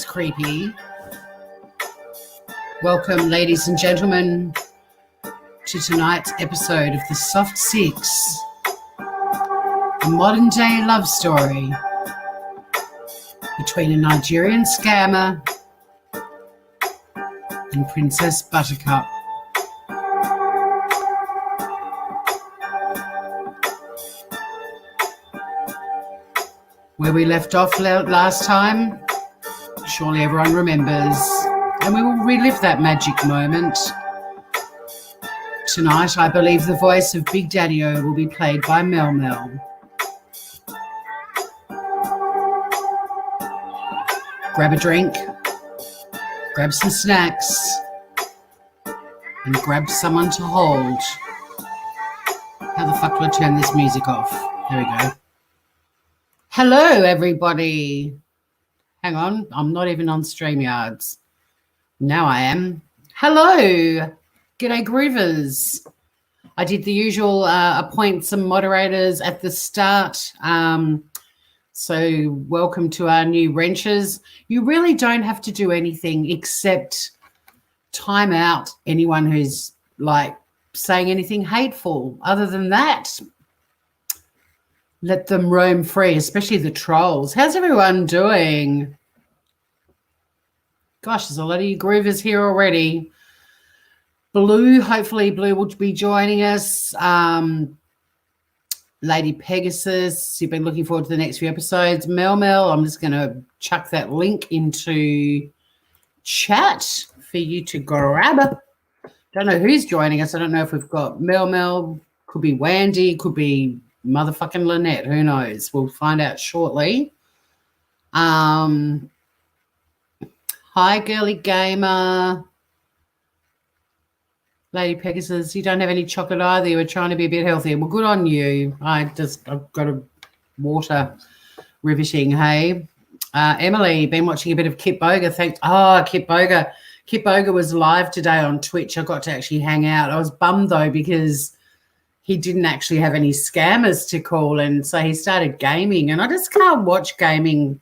creepy. Welcome, ladies and gentlemen, to tonight's episode of The Soft Six, a modern-day love story between a Nigerian scammer and Princess Buttercup. Where we left off last time, surely everyone remembers, and we will relive that magic moment. Tonight, I believe the voice of Big Daddy-O will be played by Mel Mel. Grab a drink, grab some snacks, and grab someone to hold. How the fuck do I turn this music off? There we go. Hello, everybody. Hang on, I'm not even on StreamYards. Now I am. Hello. G'day, Groovers. I did the usual appoint some moderators at the start. So welcome to our new wrenches. You really don't have to do anything except time out anyone who's like saying anything hateful. Other than that, let them roam free, especially the trolls. How's everyone doing? Gosh, there's a lot of you groovers here already. Blue, hopefully Blue will be joining us. Lady Pegasus, you've been looking forward to the next few episodes. Mel Mel, I'm just going to chuck that link into chat for you to grab. Don't know who's joining us. I don't know if we've got Mel Mel, could be Wandy, could be motherfucking Lynette, who knows? We'll find out shortly. Hi, girly gamer. Lady Pegasus, you don't have any chocolate either. You were trying to be a bit healthier. Well, good on you. I've got a water riveting, hey. Emily, been watching a bit of Kip Boga. Thanks. Oh, Kip Boga. Kip Boga was live today on Twitch. I got to actually hang out. I was bummed, though, because he didn't actually have any scammers to call, and so he started gaming, and I just can't watch gaming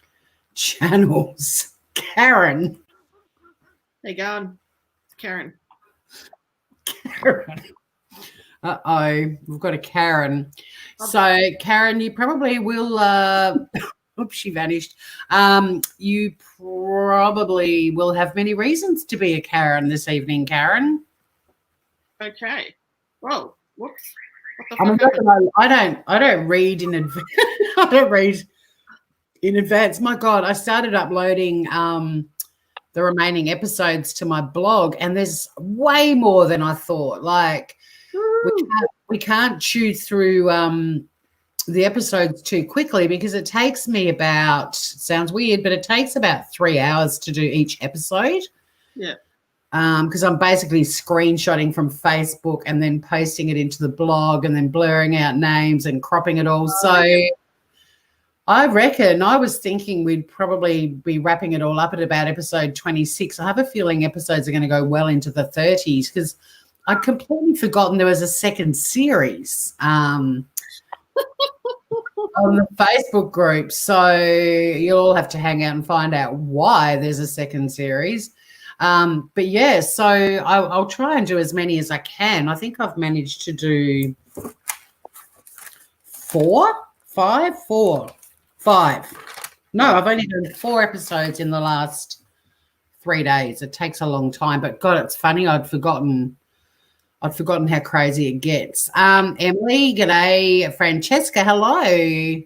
channels. Karen. There you go. Karen. Uh-oh, we've got a Karen. So, Karen, you probably will oops, she vanished. You probably will have many reasons to be a Karen this evening, Karen. Okay. Whoa. Whoops. I don't read in advance. I don't read in advance. My God, I started uploading the remaining episodes to my blog, and there's way more than I thought. Like we can't chew through the episodes too quickly because it takes me about, sounds weird, but it takes about 3 hours to do each episode. Yeah. Because I'm basically screenshotting from Facebook and then posting it into the blog and then blurring out names and cropping it all. So I reckon, I was thinking we'd probably be wrapping it all up at about episode 26. I have a feeling episodes are going to go well into the 30s because I'd completely forgotten there was a second series on the Facebook group. So you'll all have to hang out and find out why there's a second series. But yeah, so I'll try and do as many as I can. I think I've managed to do five. No, I've only done 4 episodes in the last 3 days. It takes a long time, but God, it's funny. I'd forgotten how crazy it gets. Emily, g'day. Francesca, hello.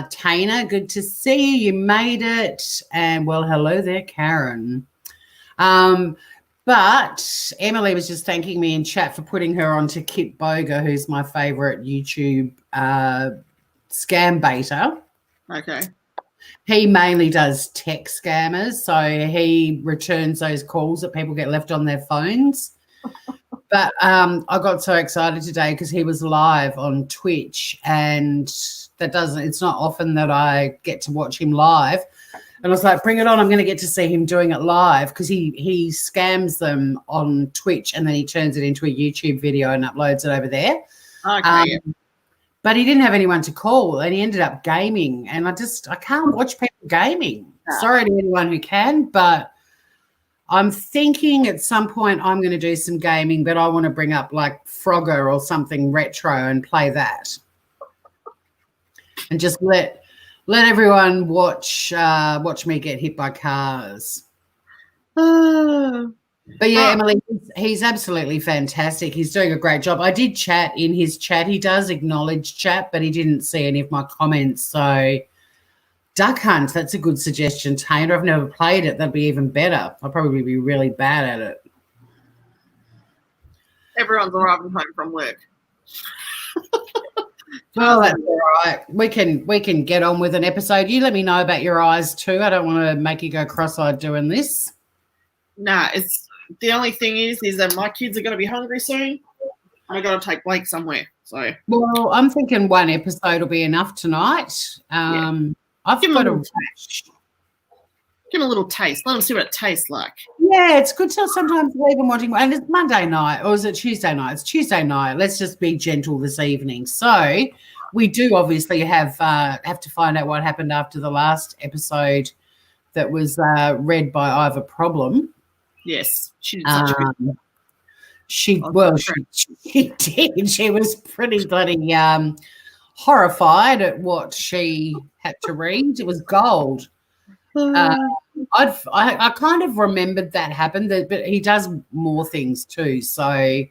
Tana, good to see you. You made it. And well, hello there, Karen. But Emily was just thanking me in chat for putting her on to Kip Boga, who's my favorite YouTube scam baiter. Okay. He mainly does tech scammers, so he returns those calls that people get left on their phones. But I got so excited today because he was live on Twitch, and it's not often that I get to watch him live. And I was like, bring it on. I'm going to get to see him doing it live because he scams them on Twitch and then he turns it into a YouTube video and uploads it over there. Okay. But he didn't have anyone to call and he ended up gaming. And I can't watch people gaming. Sorry to anyone who can, but I'm thinking at some point I'm going to do some gaming, but I want to bring up like Frogger or something retro and play that. And just let everyone watch me get hit by cars. But yeah, Emily, he's absolutely fantastic. He's doing a great job. I did chat in his chat. He does acknowledge chat, but he didn't see any of my comments. So Duck Hunt, that's a good suggestion, Tainer. I've never played it. That'd be even better. I'll probably be really bad at it. Everyone's arriving home from work. Well, that's all right. We can get on with an episode. You let me know about your eyes too. I don't want to make you go cross-eyed doing this. Nah, it's the only thing is that my kids are going to be hungry soon, and I got to take Blake somewhere. So, well, I'm thinking one episode will be enough tonight. I've got a rash. Give him a little taste. Let him see what it tastes like. Yeah, it's good to sometimes leave them wanting. And it's Monday night, or is it Tuesday night? It's Tuesday night. Let's just be gentle this evening. So we do obviously have to find out what happened after the last episode that was read by Ivor Problem. Yes, she did such a good. She did. She was pretty bloody horrified at what she had to read. It was gold. I kind of remembered that happened, but he does more things too. So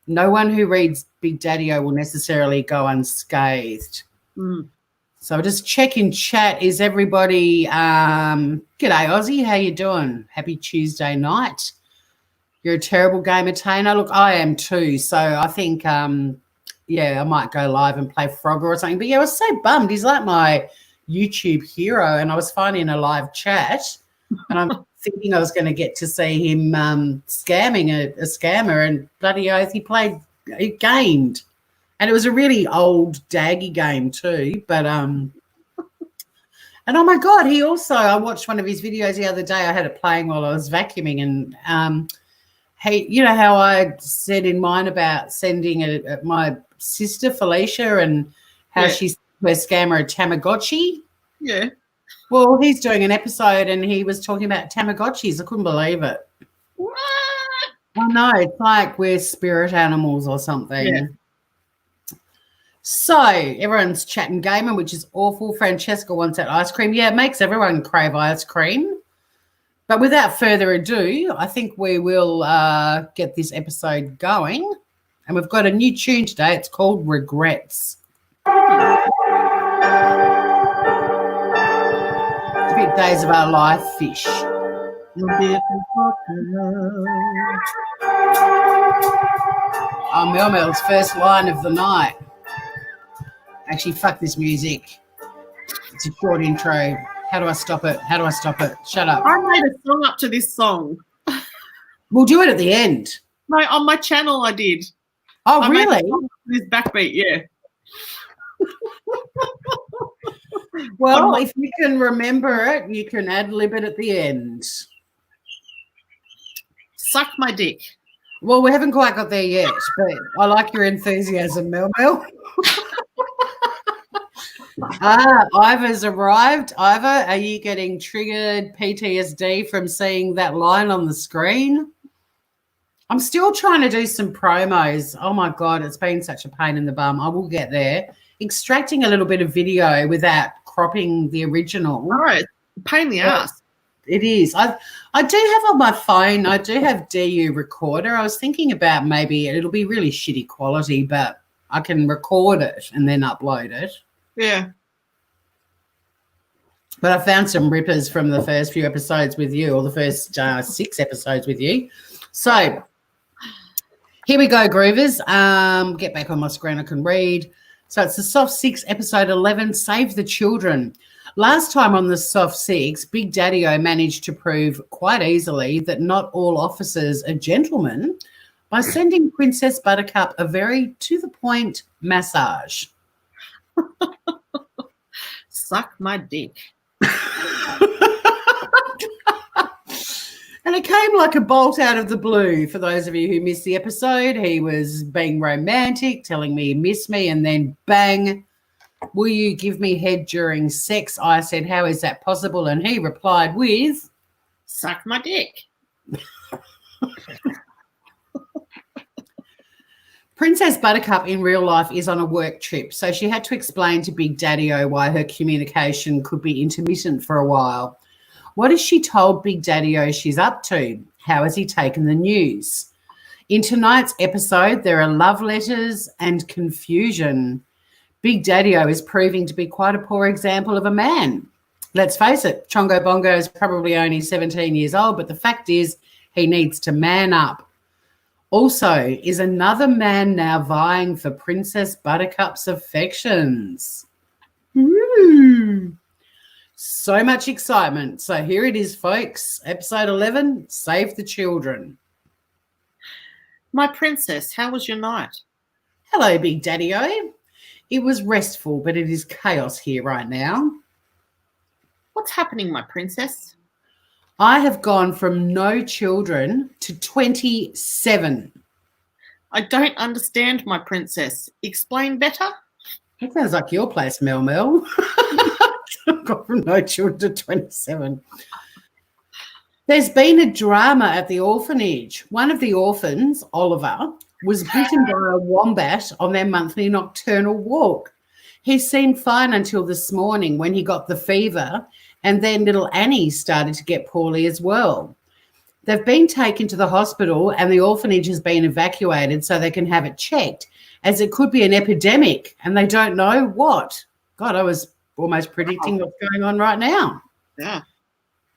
no one who reads Big Daddy-O will necessarily go unscathed. So just check in chat. Is everybody g'day Aussie, how you doing? Happy Tuesday night. You're a terrible gamer, Tainer. Look, I am too. So I think I might go live and play Frogger or something. But yeah, I was so bummed. He's like my YouTube hero, and I was finding a live chat, and I'm thinking I was going to get to see him scamming a scammer, and bloody oath, he gamed, and it was a really old daggy game too. But and oh my god, I watched one of his videos the other day. I had it playing while I was vacuuming, and hey, you know how I said in mine about sending my sister Felicia and how she's her scammer a Tamagotchi. Yeah. Well, he's doing an episode and he was talking about Tamagotchis. I couldn't believe it. What? I know. It's like we're spirit animals or something. Yeah. So everyone's chatting gaming, which is awful. Francesca wants that ice cream. Yeah, it makes everyone crave ice cream. But without further ado, I think we will get this episode going. And we've got a new tune today. It's called Regrets. Big days of our life, fish. Mel Mel's first line of the night. Actually, fuck this music. It's a short intro. How do I stop it? Shut up. I made a song up to this song. We'll do it at the end. No, on my channel I did. Oh, really? This backbeat, yeah. Well, if you can remember it, you can ad-lib it at the end. Suck my dick. Well, we haven't quite got there yet, but I like your enthusiasm, Mel. Ivor's arrived. Ivor, are you getting triggered PTSD from seeing that line on the screen? I'm still trying to do some promos. Oh, my God, it's been such a pain in the bum. I will get there. Extracting a little bit of video without cropping the original. All right. Pain in the ass. It is. I do have on my phone, I do have DU recorder. I was thinking about maybe it'll be really shitty quality, but I can record it and then upload it. Yeah. But I found some rippers from the first few episodes with you, or the first 6 episodes with you. So here we go, Groovers. Get back on my screen. I can read. So it's the Soft 6, episode 11, Save the Children. Last time on the Soft 6, Big Daddy-O managed to prove quite easily that not all officers are gentlemen by sending Princess Buttercup a very to-the-point massage. Suck my dick. And it came like a bolt out of the blue. For those of you who missed the episode, he was being romantic, telling me he missed me, and then bang, Will you give me head during sex? I said, how is that possible? And he replied with, suck my dick. Princess Buttercup in real life is on a work trip, so she had to explain to Big Daddy-O why her communication could be intermittent for a while. What has she told Big Daddy-O she's up to? How has he taken the news? In tonight's episode, there are love letters and confusion. Big Daddy-O is proving to be quite a poor example of a man. Let's face it, Chongo Bongo is probably only 17 years old, but the fact is he needs to man up. Also, is another man now vying for Princess Buttercup's affections? So much excitement. So here it is, folks. Episode 11, Save the Children. My princess, how was your night? Hello, Big Daddy-O. It was restful, but it is chaos here right now. What's happening, my princess? I have gone from no children to 27. I don't understand, my princess. Explain better? That sounds like your place, Mel Mel. I've gone from no children to 27. There's been a drama at the orphanage. One of the orphans, Oliver, was bitten by a wombat on their monthly nocturnal walk. He seemed fine until this morning when he got the fever, and then little Annie started to get poorly as well. They've been taken to the hospital and the orphanage has been evacuated so they can have it checked, as it could be an epidemic and they don't know what. God, I was almost predicting what's going on right now. Yeah.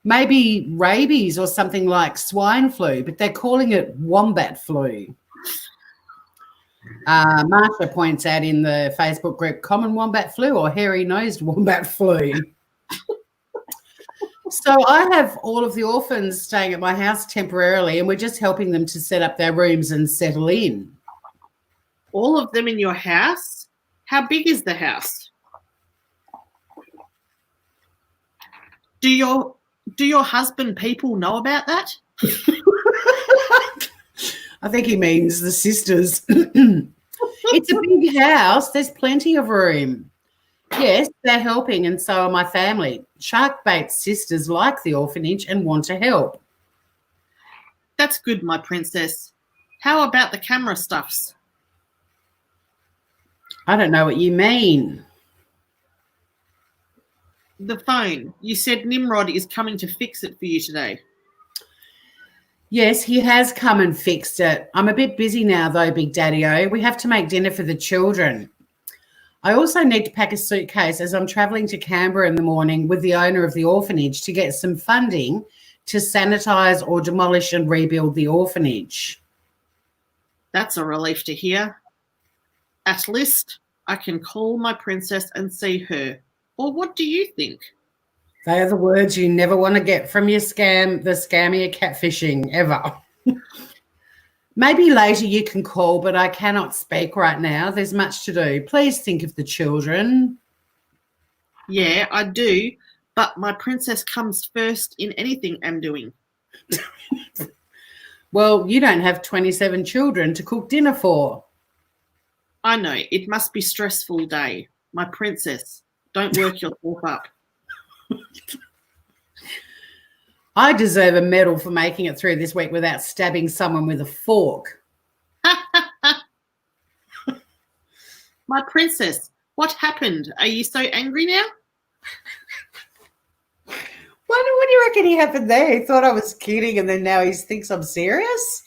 Maybe rabies or something like swine flu, but they're calling it wombat flu. Marsha points out in the Facebook group, common wombat flu or hairy-nosed wombat flu. So I have all of the orphans staying at my house temporarily, and we're just helping them to set up their rooms and settle in. All of them in your house? How big is the house? Do your husband people know about that? I think he means the sisters. It's a big house. There's plenty of room. Yes, they're helping, and so are my family. Sharkbait's sisters like the orphanage and want to help. That's good, my princess. How about the camera stuffs? I don't know what you mean. The phone. You said Nimrod is coming to fix it for you today. Yes, he has come and fixed it. I'm a bit busy now, though, Big Daddy-O. We have to make dinner for the children. I also need to pack a suitcase as I'm travelling to Canberra in the morning with the owner of the orphanage to get some funding to sanitise or demolish and rebuild the orphanage. That's a relief to hear. At least I can call my princess and see her. Or what do you think? They are the words you never want to get from the scammy catfishing ever. Maybe later you can call, but I cannot speak right now. There's much to do. Please think of the children. Yeah, I do, but my princess comes first in anything I'm doing. Well, you don't have 27 children to cook dinner for. I know. It must be a stressful day. My princess, don't work yourself up. I deserve a medal for making it through this week without stabbing someone with a fork. My princess, what happened? Are you so angry now? What do you reckon he happened there? He thought I was kidding and then now he thinks I'm serious?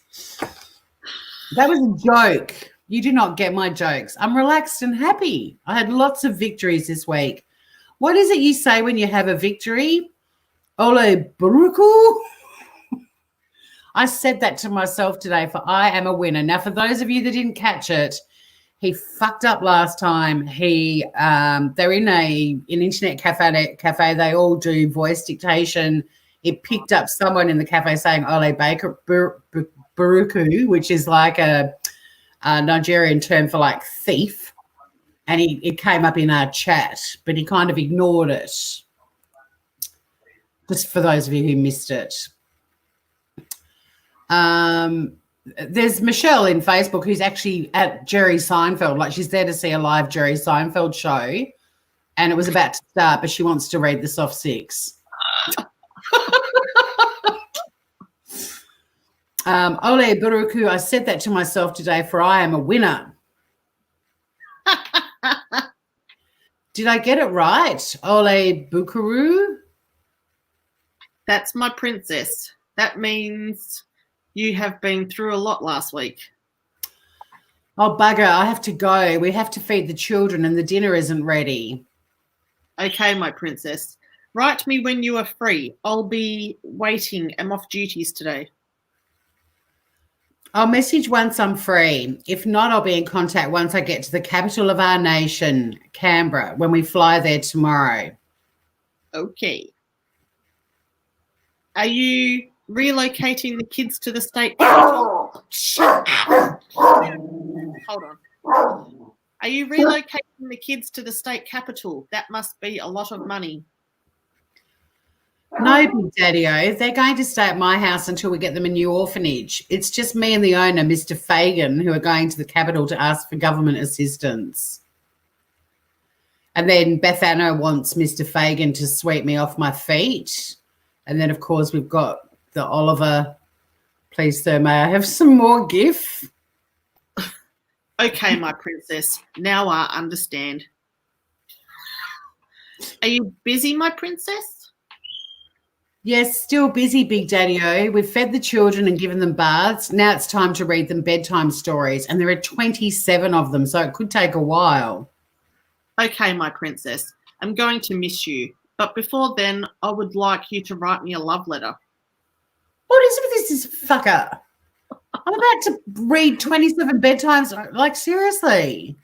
That was a joke. You do not get my jokes. I'm relaxed and happy. I had lots of victories this week. What is it you say when you have a victory? Ole Buruku. I said that to myself today, for I am a winner. Now, for those of you that didn't catch it, he fucked up last time. They're in an internet cafe. They all do voice dictation. It picked up someone in the cafe saying Ole Buruku, which is like a Nigerian term for like thief. And it came up in our chat, but he kind of ignored it. Just for those of you who missed it. There's Michelle in Facebook who's actually at Jerry Seinfeld. Like, she's there to see a live Jerry Seinfeld show and it was about to start, but she wants to read the soft 6. Ole Buruku, I said that to myself today, for I am a winner. Did I get it right? Ole Bukuru? That's my princess. That means you have been through a lot last week. Oh, bugger, I have to go. We have to feed the children and the dinner isn't ready. Okay, my princess. Write me when you are free. I'll be waiting. I'm off duties today. I'll message once I'm free. If not, I'll be in contact once I get to the capital of our nation, Canberra, when we fly there tomorrow. Okay. Are you relocating the kids to the state capital? Hold on. Are you relocating the kids to the state capital? That must be a lot of money. No, Big Daddy-O. They're going to stay at my house until we get them a new orphanage. It's just me and the owner, Mr. Fagan, who are going to the capital to ask for government assistance. And then Beth Anna wants Mr. Fagan to sweep me off my feet. And then, of course, we've got the Oliver. Please, sir, may I have some more GIF? Okay, my princess. Now I understand. Are you busy, my princess? Yes, still busy, Big Daddy-O. We've fed the children and given them baths. Now it's time to read them bedtime stories, and there are 27 of them, so it could take a while. Okay, my princess. I'm going to miss you. But before then, I would like you to write me a love letter. What is it with this fucker? I'm about to read 27 bedtimes. Like, seriously.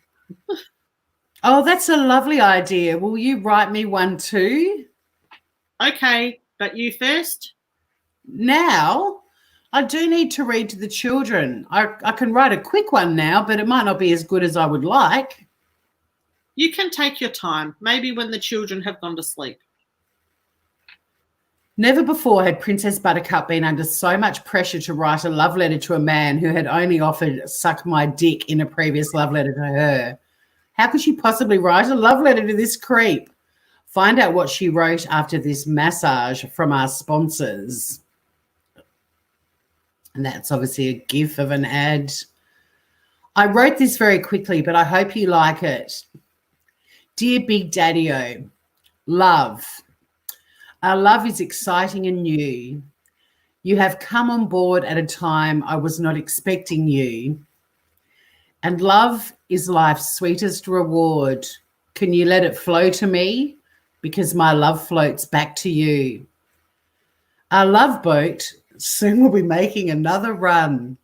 Oh, that's a lovely idea. Will you write me one too? Okay, but you first? Now, I do need to read to the children. I can write a quick one now, but it might not be as good as I would like. You can take your time, maybe when the children have gone to sleep. Never before had Princess Buttercup been under so much pressure to write a love letter to a man who had only offered suck my dick in a previous love letter to her. How could she possibly write a love letter to this creep? Find out what she wrote after this massage from our sponsors. And that's obviously a GIF of an ad. I wrote this very quickly, but I hope you like it. Dear Big Daddy-O, love. Our love is exciting and new. You have come on board at a time I was not expecting you. And love is life's sweetest reward. Can you let it flow to me? Because my love floats back to you. Our love boat soon will be making another run,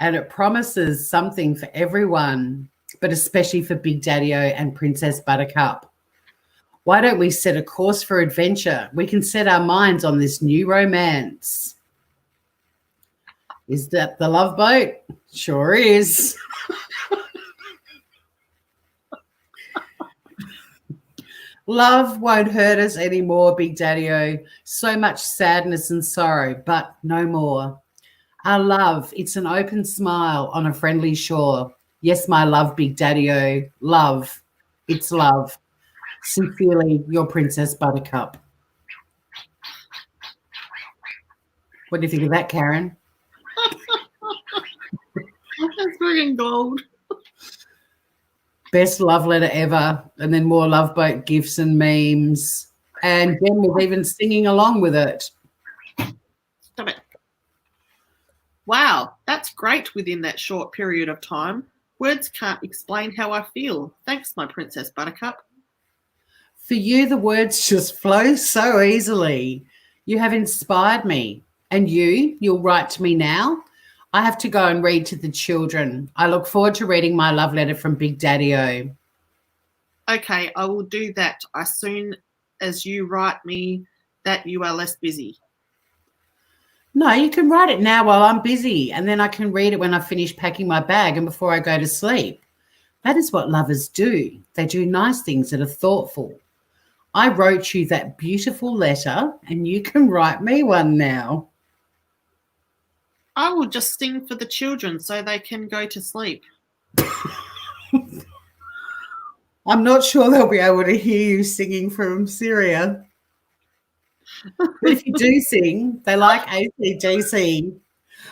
and it promises something for everyone, but especially for Big Daddy-O and Princess Buttercup. Why don't we set a course for adventure? We can set our minds on this new romance. Is that the love boat? Sure is. Love won't hurt us anymore, Big Daddy-O. So much sadness and sorrow, but no more. Our love, it's an open smile on a friendly shore. Yes, my love, Big Daddy-O. Love, it's love. Sincerely, your Princess Buttercup. What do you think of that, Karen? That's fucking gold. Best love letter ever. And then more Love Boat gifs and memes. And Jen was even singing along with it. Stop it. Wow, that's great within that short period of time. Words can't explain how I feel. Thanks, my Princess Buttercup. For you, the words just flow so easily. You have inspired me. And you'll write to me now. I have to go and read to the children. I look forward to reading my love letter from Big Daddy-O. Okay, I will do that as soon as you write me that you are less busy. No, you can write it now while I'm busy, and then I can read it when I finish packing my bag and before I go to sleep. That is what lovers do. They do nice things that are thoughtful. I wrote you that beautiful letter, and you can write me one now. I will just sing for the children so they can go to sleep. I'm not sure they'll be able to hear you singing from Syria. But if you do sing, they like AC/DC.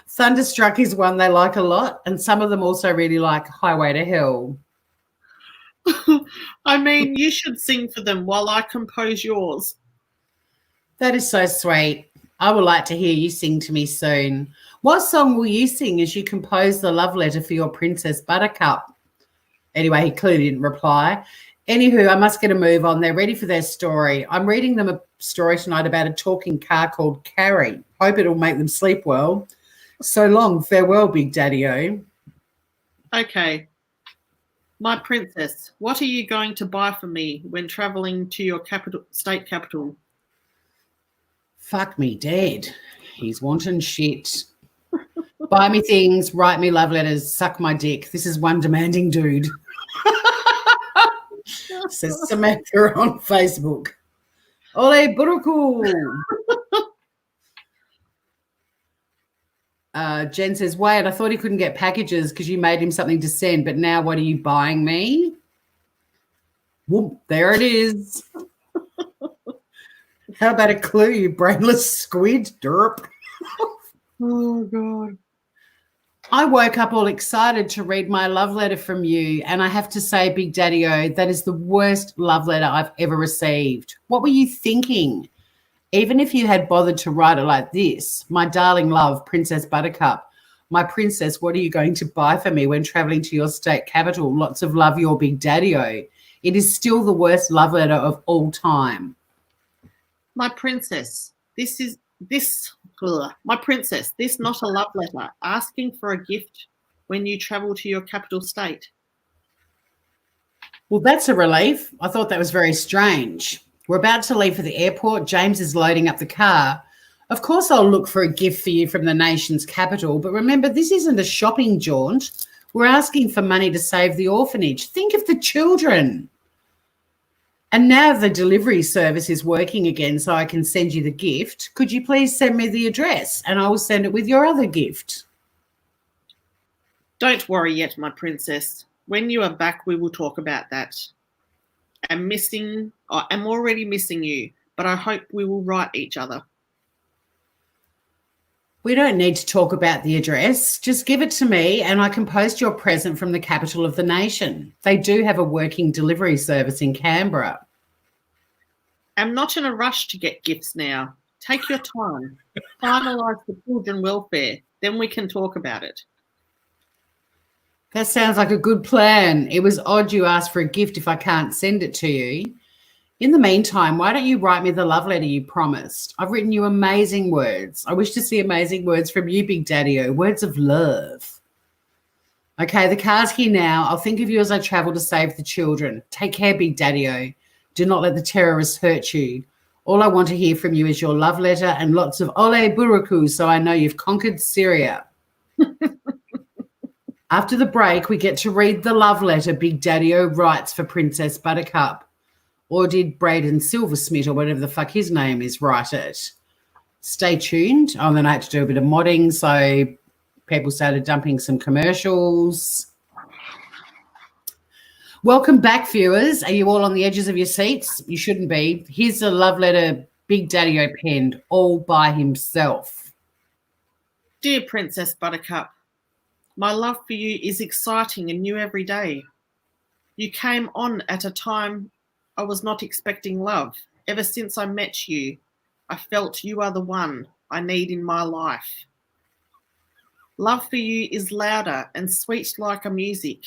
Thunderstruck is one they like a lot, and some of them also really like Highway to Hell. I mean, you should sing for them while I compose yours. That is so sweet. I would like to hear you sing to me soon. What song will you sing as you compose the love letter for your Princess Buttercup? Anyway, he clearly didn't reply. Anywho, I must get a move on. They're ready for their story. I'm reading them a story tonight about a talking car called Carrie. Hope it'll make them sleep well. So long. Farewell, Big Daddy-O. Okay. My princess, what are you going to buy for me when travelling to your state capital? Fuck me dead. He's wanting shit. Buy me things, write me love letters, suck my dick. This is one demanding dude. Says Samantha on Facebook. Ole Buruku. Jen says, wait, I thought he couldn't get packages because you made him something to send, but now what are you buying me? Whoop, there it is. How about a clue, you brainless squid? Derp. Oh, God. I woke up all excited to read my love letter from you, and I have to say, Big Daddy-O, that is the worst love letter I've ever received. What were you thinking? Even if you had bothered to write it like this, my darling love, Princess Buttercup, my princess, what are you going to buy for me when travelling to your state capital? Lots of love, your Big Daddy-O. It is still the worst love letter of all time. My princess, this not a love letter, asking for a gift when you travel to your capital state. Well, that's a relief. I thought that was very strange. We're about to leave for the airport. James is loading up the car. Of course, I'll look for a gift for you from the nation's capital, but remember, this isn't a shopping jaunt. We're asking for money to save the orphanage. Think of the children. And now the delivery service is working again, so I can send you the gift. Could you please send me the address and I will send it with your other gift? Don't worry yet, my princess. When you are back, we will talk about that. I'm already missing you, but I hope we will write each other. We don't need to talk about the address. Just give it to me and I can post your present from the capital of the nation. They do have a working delivery service in Canberra. I'm not in a rush to get gifts now. Take your time. Finalise the children welfare. Then we can talk about it. That sounds like a good plan. It was odd you asked for a gift if I can't send it to you. In the meantime, why don't you write me the love letter you promised? I've written you amazing words. I wish to see amazing words from you, Big Daddy-O, words of love. Okay, the car's here now. I'll think of you as I travel to save the children. Take care, Big Daddy-O. Do not let the terrorists hurt you. All I want to hear from you is your love letter and lots of ole buruku so I know you've conquered Syria. After the break, we get to read the love letter Big Daddy-O writes for Princess Buttercup. Or did Braden Silversmith or whatever the fuck his name is write it? Stay tuned. Oh, and then I had to do a bit of modding, so people started dumping some commercials. Welcome back, viewers. Are you all on the edges of your seats? You shouldn't be. Here's a love letter Big Daddy-O penned all by himself. Dear Princess Buttercup, my love for you is exciting and new every day. You came on at a time I was not expecting love. Ever since I met you, I felt you are the one I need in my life. Love for you is louder and sweet like a music,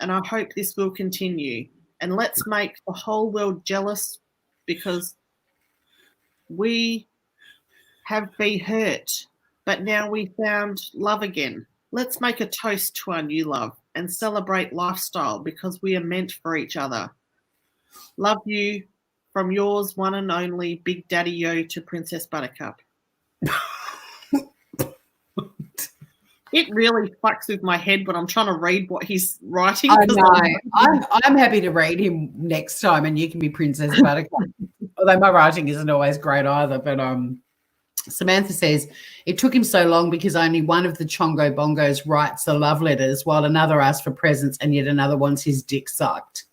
and I hope this will continue. And let's make the whole world jealous because we have been hurt, but now we found love again. Let's make a toast to our new love and celebrate lifestyle because we are meant for each other. Love you from yours, one and only, Big Daddy-O to Princess Buttercup. It really fucks with my head when I'm trying to read what he's writing. I know. I'm happy to read him next time and you can be Princess Buttercup. Although my writing isn't always great either. But Samantha says, it took him so long because only one of the Chongo Bongos writes the love letters while another asks for presents and yet another wants his dick sucked.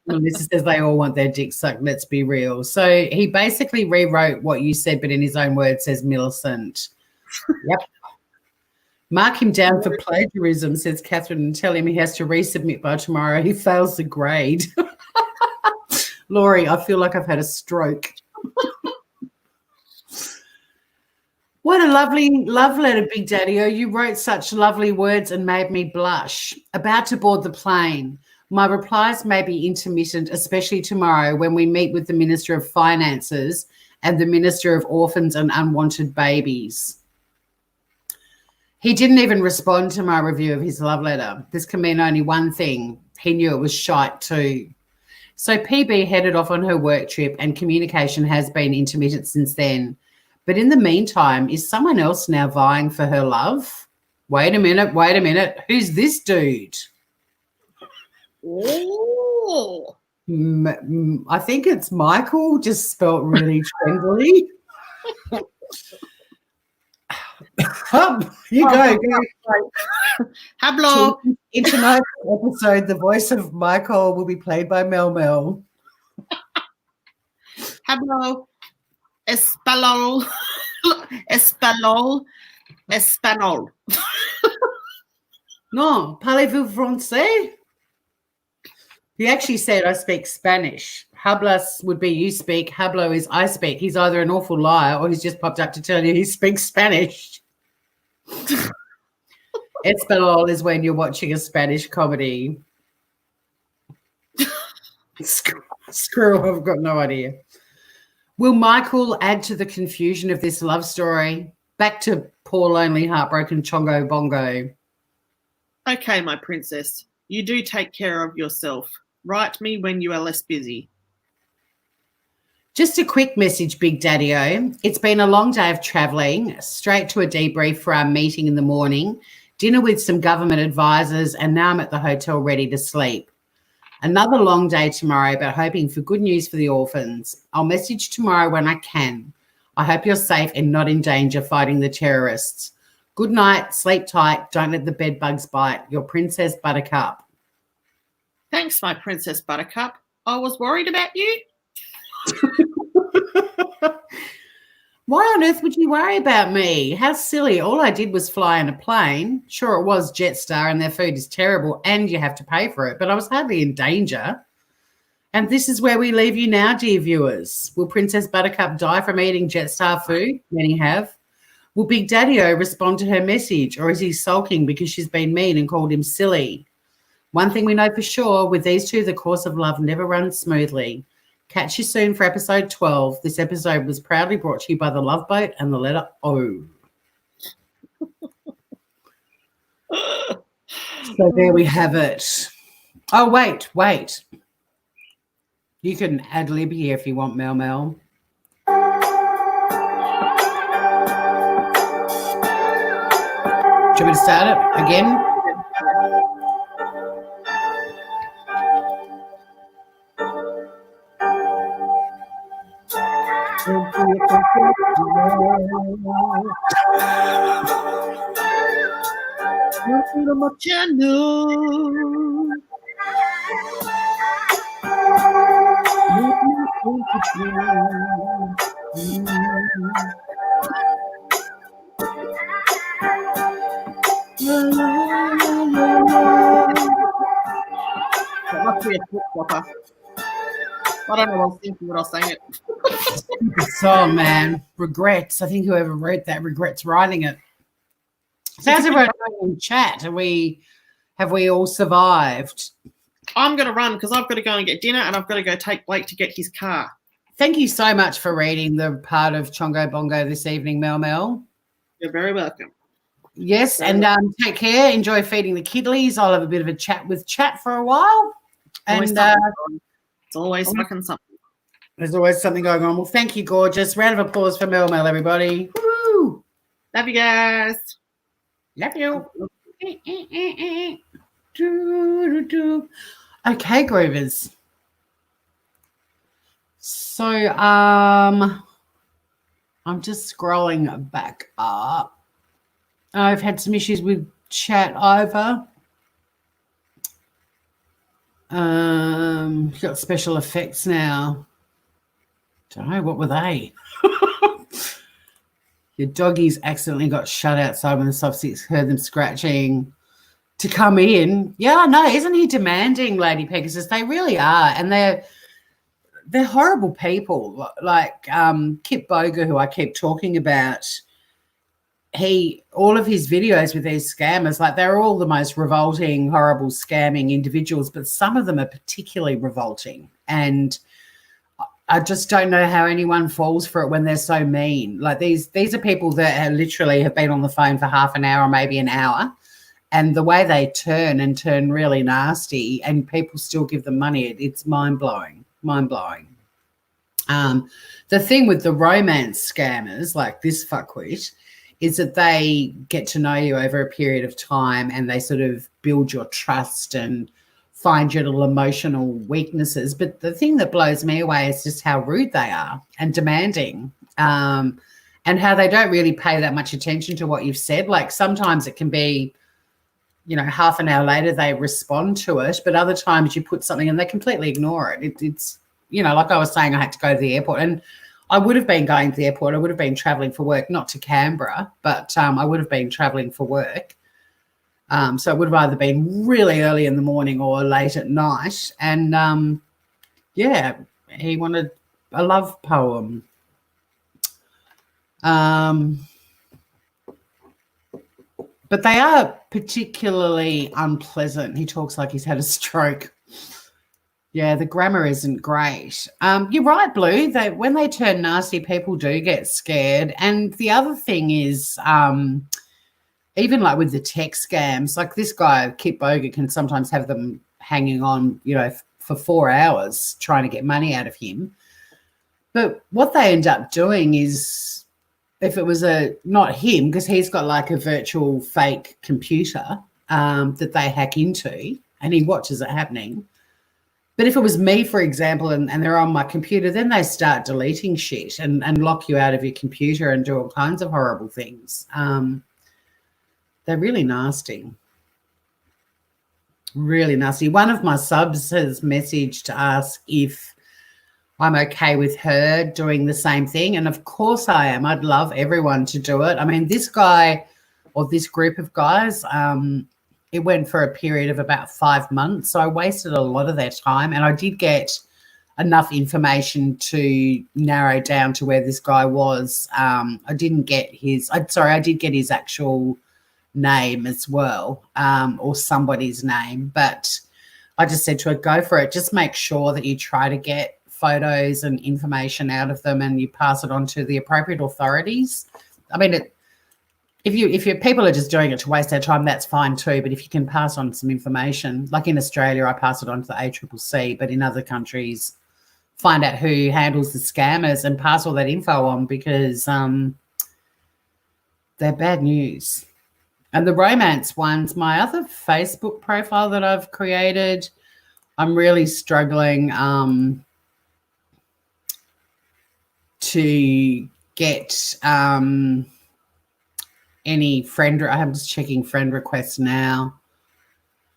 Melissa says they all want their dick sucked. Let's be real. So he basically rewrote what you said, but in his own words says Millicent. Yep. Mark him down for plagiarism, says Catherine, and tell him he has to resubmit by tomorrow. He fails the grade. Laurie, I feel like I've had a stroke. What a lovely love letter, Big Daddy-O. You wrote such lovely words and made me blush. About to board the plane. My replies may be intermittent, especially tomorrow when we meet with the Minister of Finances and the Minister of Orphans and Unwanted Babies. He didn't even respond to my review of his love letter. This can mean only one thing. He knew it was shite too. So PB headed off on her work trip and communication has been intermittent since then. But in the meantime, is someone else now vying for her love? Wait a minute. Who's this dude? Oh. I think it's Michael, just spelt really trendily. You go. Hablo. In tonight's episode, the voice of Michael will be played by Mel Mel. Hablo. Espanol. Espanol. Espanol. No, parlez-vous français? He actually said, I speak Spanish. Hablas would be you speak. Hablo is I speak. He's either an awful liar or he's just popped up to tell you he speaks Spanish. Espanol is when you're watching a Spanish comedy. Screw, I've got no idea. Will Michael add to the confusion of this love story? Back to poor, lonely, heartbroken Chongo Bongo. Okay, my princess. You do take care of yourself. Write me when you are less busy. Just a quick message, Big Daddy-O. It's been a long day of travelling, straight to a debrief for our meeting in the morning, dinner with some government advisors, and now I'm at the hotel ready to sleep. Another long day tomorrow, but hoping for good news for the orphans. I'll message tomorrow when I can. I hope you're safe and not in danger fighting the terrorists. Good night, sleep tight, don't let the bed bugs bite. Your Princess Buttercup. Thanks, my Princess Buttercup. I was worried about you. Why on earth would you worry about me? How silly. All I did was fly in a plane. Sure, it was Jetstar and their food is terrible and you have to pay for it, but I was hardly in danger. And this is where we leave you now, dear viewers. Will Princess Buttercup die from eating Jetstar food? Many have. Will Big Daddy-O respond to her message, or is he sulking because she's been mean and called him silly? One thing we know for sure, with these two, the course of love never runs smoothly. Catch you soon for episode 12. This episode was proudly brought to you by the Love Boat and the letter O. So there we have it. Oh, wait. You can ad lib here if you want, Mel Mel. Do you want me to start it again? That must be a flip flopper. I don't know what I was thinking when I was saying it. Good song, man. Regrets. I think whoever wrote that regrets writing it. So how's everyone doing in chat? Have we all survived? I'm going to run because I've got to go and get dinner and I've got to go take Blake to get his car. Thank you so much for reading the part of Chongo Bongo this evening, Mel Mel. You're very welcome. Yes, and take care. Enjoy feeding the kiddies. I'll have a bit of a chat with chat for a while. And it's always fucking something. There's always something going on. Well, thank you, gorgeous. Round of applause for Mel Mel, everybody. Woo! Love you guys. Love you. Okay, Groovers. So I'm just scrolling back up. I've had some issues with chat over. Got special effects now. Don't know, what were they? Your doggies accidentally got shut outside when the soft six heard them scratching to come in. Yeah, no, isn't he demanding, Lady Pegasus? They really are, and they're horrible people. Like Kip Boger, who I keep talking about. All of his videos with these scammers, like they're all the most revolting, horrible, scamming individuals, but some of them are particularly revolting. And I just don't know how anyone falls for it when they're so mean. Like these are people that literally have been on the phone for half an hour, maybe an hour, and the way they turn really nasty, and people still give them money. It's mind blowing. The thing with the romance scammers, like this fuckwit, is that they get to know you over a period of time and they sort of build your trust and find your little emotional weaknesses. But the thing that blows me away is just how rude they are and demanding, and how they don't really pay that much attention to what you've said. Like sometimes it can be, half an hour later they respond to it, but other times you put something and they completely ignore it. It's like I was saying, I had to go to the airport, and I would have been going to the airport. I would have been travelling for work, not to Canberra, but I would have been travelling for work. So it would have either been really early in the morning or late at night. And, he wanted a love poem. But they are particularly unpleasant. He talks like he's had a stroke. Yeah, the grammar isn't great. You're right, Blue. When they turn nasty, people do get scared. And the other thing is, even like with the tech scams, like this guy, Kip Boger, can sometimes have them hanging on, for 4 hours trying to get money out of him. But what they end up doing is, if it was not him, because he's got like a virtual fake computer that they hack into and he watches it happening. But if it was me, for example, and they're on my computer, then they start deleting shit and lock you out of your computer and do all kinds of horrible things. They're really nasty. Really nasty. One of my subs has messaged to ask if I'm okay with her doing the same thing. And of course I am. I'd love everyone to do it. I mean, this guy or this group of guys, it went for a period of about 5 months. So I wasted a lot of their time, and I did get enough information to narrow down to where this guy was. I did get his actual name as well, or somebody's name. But I just said to her, go for it. Just make sure that you try to get photos and information out of them and you pass it on to the appropriate authorities. I mean, if your people are just doing it to waste their time, that's fine too. But if you can pass on some information, like in Australia, I pass it on to the ACCC, but in other countries, find out who handles the scammers and pass all that info on, because they're bad news. And the romance ones, my other Facebook profile that I've created, I'm really struggling to get any friend. I'm just checking friend requests now.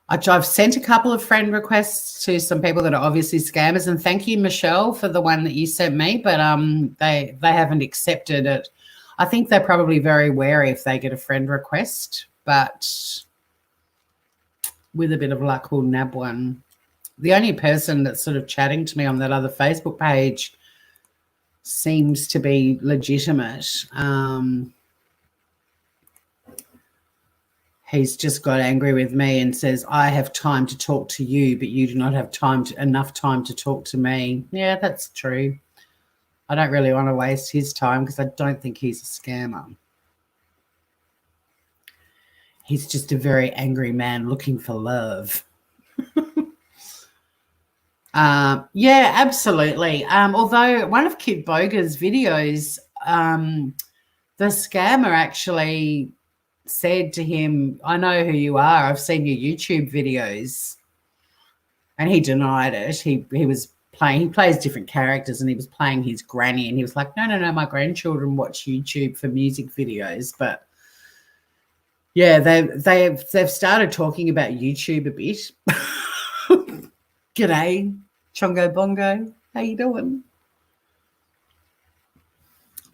I've sent a couple of friend requests to some people that are obviously scammers, and thank you, Michelle, for the one that you sent me, but they haven't accepted it. I think they're probably very wary if they get a friend request, but with a bit of luck, we'll nab one. The only person that's sort of chatting to me on that other Facebook page seems to be legitimate. He's just got angry with me and says, I have time to talk to you, but you do not have enough time to talk to me. Yeah, that's true. I don't really want to waste his time because I don't think he's a scammer. He's just a very angry man looking for love. Yeah, absolutely. Although one of Kip Boger's videos, the scammer actually said to him, I know who you are. I've seen your YouTube videos. And he denied it. He plays different characters, and he was playing his granny, and he was like, no, my grandchildren watch YouTube for music videos. But yeah, they've started talking about YouTube a bit. G'day, Chongo Bongo. How you doing?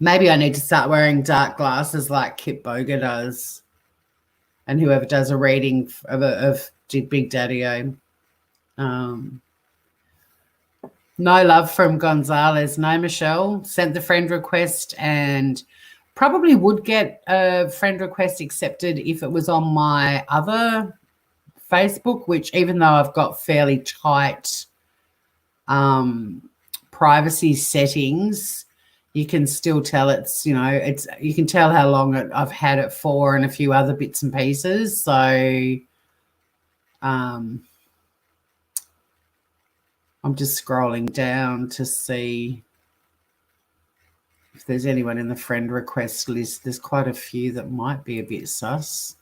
Maybe I need to start wearing dark glasses like Kip Boga does, and whoever does a reading of Big Daddy-O. No love from Gonzalez. No, Michelle. Sent the friend request and probably would get a friend request accepted if it was on my other Facebook, which even though I've got fairly tight privacy settings, you can still tell it's, you can tell how long I've had it for and a few other bits and pieces. So I'm just scrolling down to see if there's anyone in the friend request list. There's quite a few that might be a bit sus.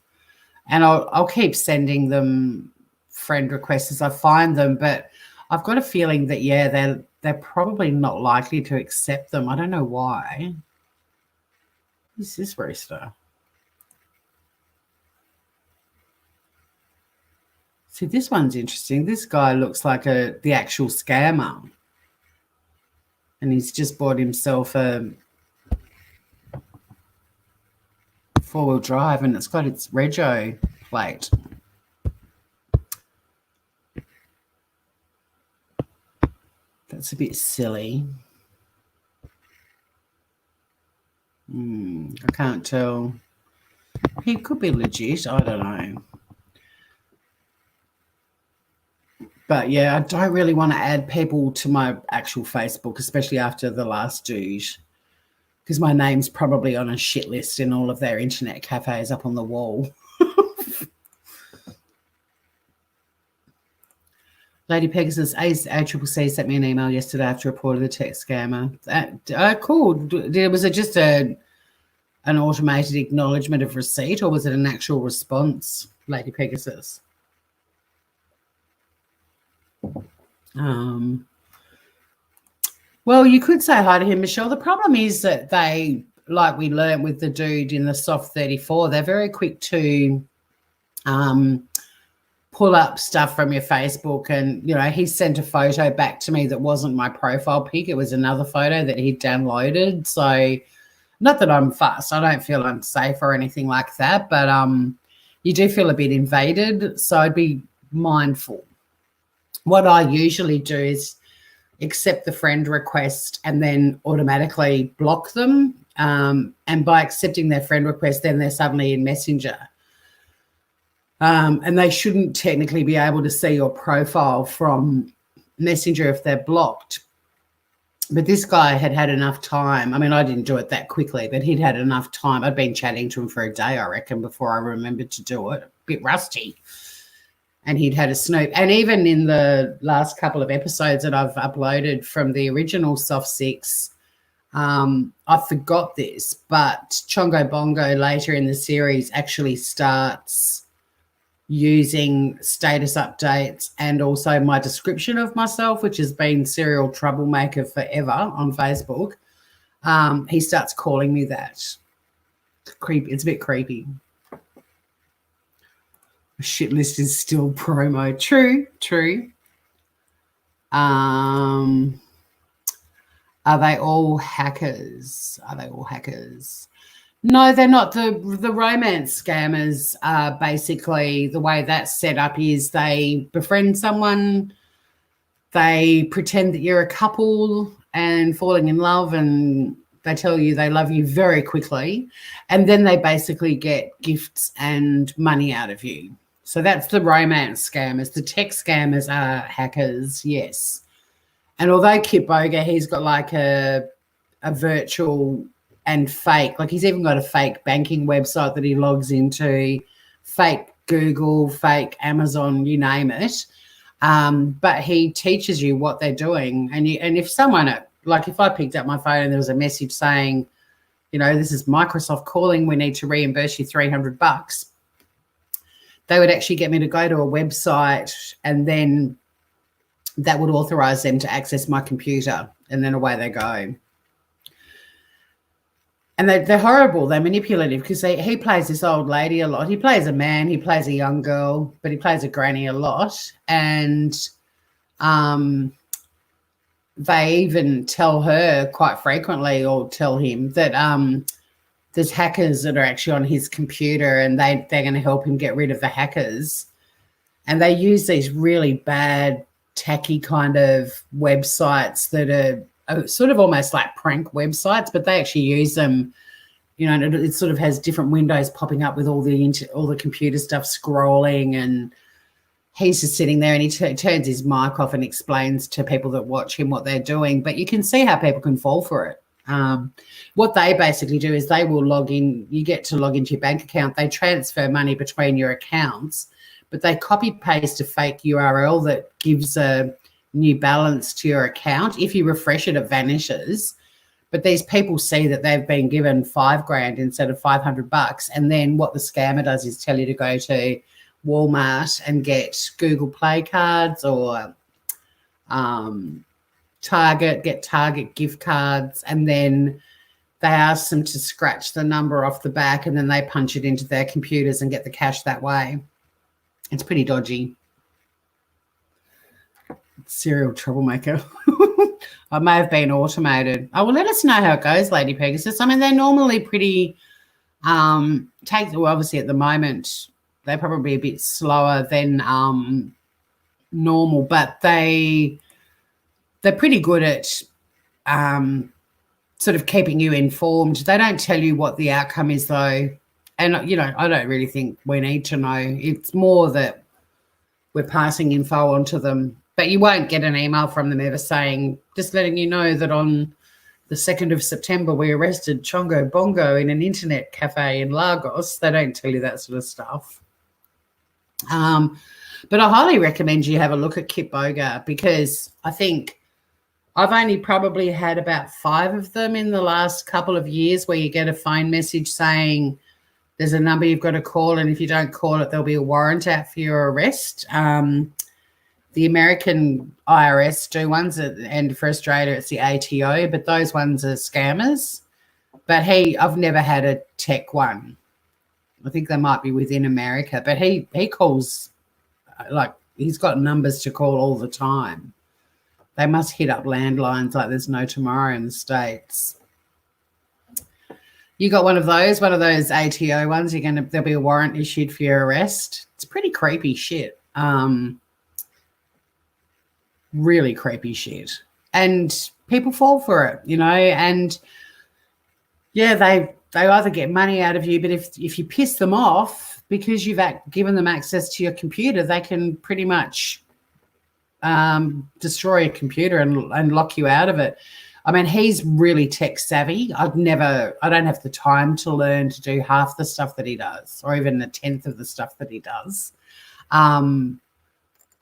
And I'll keep sending them friend requests as I find them, but I've got a feeling that, yeah, they're probably not likely to accept them. I don't know why. Who's this rooster? See, this one's interesting. This guy looks like the actual scammer. And he's just bought himself a four-wheel drive and it's got its rego plate. That's a bit silly. I can't tell. He could be legit. I don't know. But, yeah, I don't really want to add people to my actual Facebook, especially after the last dude, because my name's probably on a shit list in all of their internet cafes up on the wall. Lady Pegasus, ACCC sent me an email yesterday after reporting the text scammer. Cool. Was it just an automated acknowledgement of receipt or was it an actual response, Lady Pegasus? Well, you could say hi to him, Michelle. The problem is that they, like we learned with the dude in the Soft 34, they're very quick to pull up stuff from your Facebook. And, he sent a photo back to me that wasn't my profile pic. It was another photo that he'd downloaded. So not that I'm fussed. I don't feel unsafe or anything like that. But you do feel a bit invaded. So I'd be mindful. What I usually do is accept the friend request and then automatically block them. And by accepting their friend request, then they're suddenly in Messenger. And they shouldn't technically be able to see your profile from Messenger if they're blocked. But this guy had enough time. I mean, I didn't do it that quickly, but he'd had enough time. I'd been chatting to him for a day, I reckon, before I remembered to do it. A bit rusty. And he'd had a snoop. And even in the last couple of episodes that I've uploaded from the original Soft 6, I forgot this, but Chongo Bongo later in the series actually starts using status updates and also my description of myself, which has been serial troublemaker forever on Facebook. He starts calling me that. It's a bit creepy. Shit list is still promo. True. Are they all hackers? No, they're not. The romance scammers are basically, the way that's set up is they befriend someone, they pretend that you're a couple and falling in love, and they tell you they love you very quickly, and then they basically get gifts and money out of you. So that's the romance scammers. The tech scammers are hackers, yes. And although Kip Boga, he's got like a virtual and fake, like he's even got a fake banking website that he logs into, fake Google, fake Amazon, you name it. But he teaches you what they're doing. And if someone, like if I picked up my phone and there was a message saying, this is Microsoft calling, we need to reimburse you $300, they would actually get me to go to a website and then that would authorize them to access my computer, and then away they go. And they're horrible. They're manipulative because he plays this old lady a lot. He plays a man, he plays a young girl, but he plays a granny a lot. And They even tell her quite frequently, or tell him that there's hackers that are actually on his computer, and they're going to help him get rid of the hackers. And they use these really bad, tacky kind of websites that are sort of almost like prank websites, but they actually use them. You know, it sort of has different windows popping up with all the computer stuff scrolling, and he's just sitting there, and he turns his mic off and explains to people that watch him what they're doing. But you can see how people can fall for it. What they basically do is they will log in. You get to log into your bank account. They transfer money between your accounts, but they copy paste a fake URL that gives a new balance to your account. If you refresh it, it vanishes. But these people see that they've been given $5,000 instead of $500, and then what the scammer does is tell you to go to Walmart and get Google Play cards, or get Target gift cards, and then they ask them to scratch the number off the back, and then they punch it into their computers and get the cash that way. It's pretty dodgy. Serial troublemaker. I may have been automated. Oh, well, let us know how it goes, Lady Pegasus. I mean, they're normally pretty obviously at the moment they're probably a bit slower than normal, but they're pretty good at sort of keeping you informed. They don't tell you what the outcome is, though. And, you know, I don't really think we need to know. It's more that we're passing info on to them. But you won't get an email from them ever saying, just letting you know that on the 2nd of September we arrested Chongo Bongo in an internet cafe in Lagos. They don't tell you that sort of stuff. But I highly recommend you have a look at Kitboga, because I think I've only probably had about 5 of them in the last couple of years where you get a phone message saying there's a number you've got to call, and if you don't call it, there'll be a warrant out for your arrest. The American IRS do ones, and for Australia it's the ATO, but those ones are scammers. But I've never had a tech one. I think they might be within America, but he calls, like, he's got numbers to call all the time. They must hit up landlines like there's no tomorrow in the States. You got one of those ATO ones, there'll be a warrant issued for your arrest. It's pretty creepy shit. Really creepy shit. And people fall for it, you know, and yeah, they either get money out of you, but if you piss them off because you've given them access to your computer, they can pretty much destroy your computer and lock you out of it. I mean, he's really tech savvy. I don't have the time to learn to do half the stuff that he does, or even a tenth of the stuff that he does.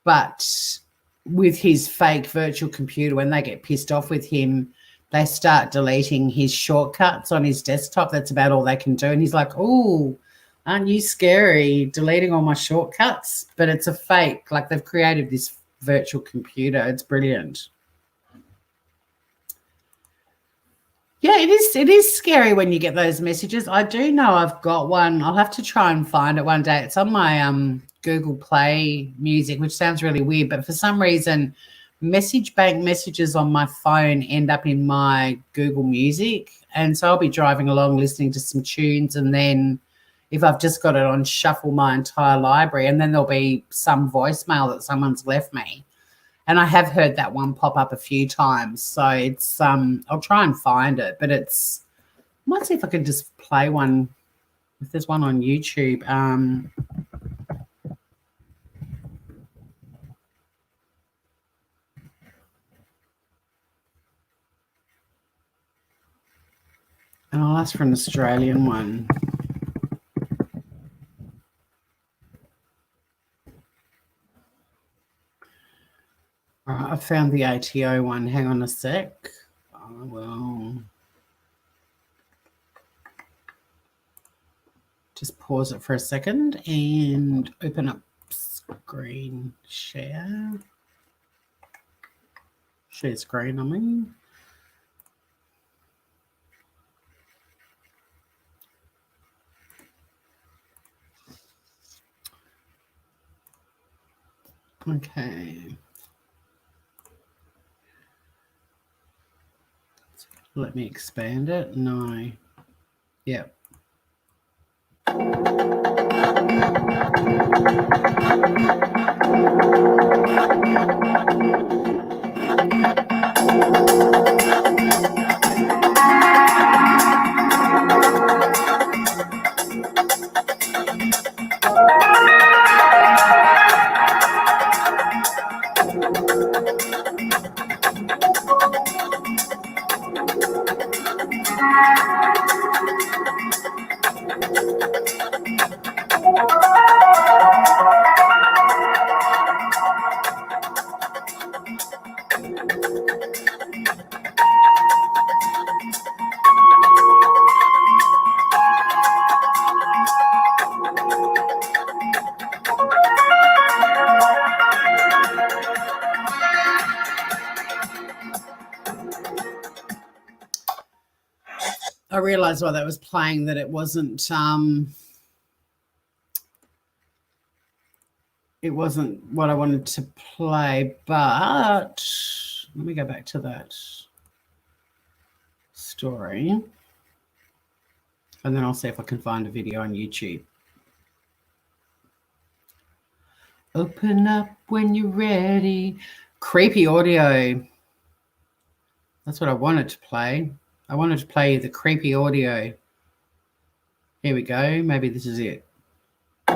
But with his fake virtual computer, when they get pissed off with him, they start deleting his shortcuts on his desktop. That's about all they can do. And he's like, oh, aren't you scary, deleting all my shortcuts? But it's a fake. Like, they've created this virtual computer. It's brilliant. Yeah, it is scary when you get those messages. I do know I've got one. I'll have to try and find it one day. It's on my Google Play Music, which sounds really weird, but for some reason message bank messages on my phone end up in my Google Music, and so I'll be driving along listening to some tunes, and then if I've just got it on shuffle, my entire library, and then there'll be some voicemail that someone's left me. And I have heard that one pop up a few times. So it's I'll try and find it, but I might see if I can just play one, if there's one on YouTube. And I'll ask for an Australian one. All right, I found the ATO one. Hang on a sec. I will just pause it for a second and open up screen share. Share screen, I mean. Okay. Let me expand it. No. Yeah. I realized while that was playing that it wasn't what I wanted to play, but let me go back to that story and then I'll see if I can find a video on YouTube. Open up when you're ready. Creepy audio. That's what I wanted to play. I wanted to play the creepy audio. Here we go. Maybe this is it. I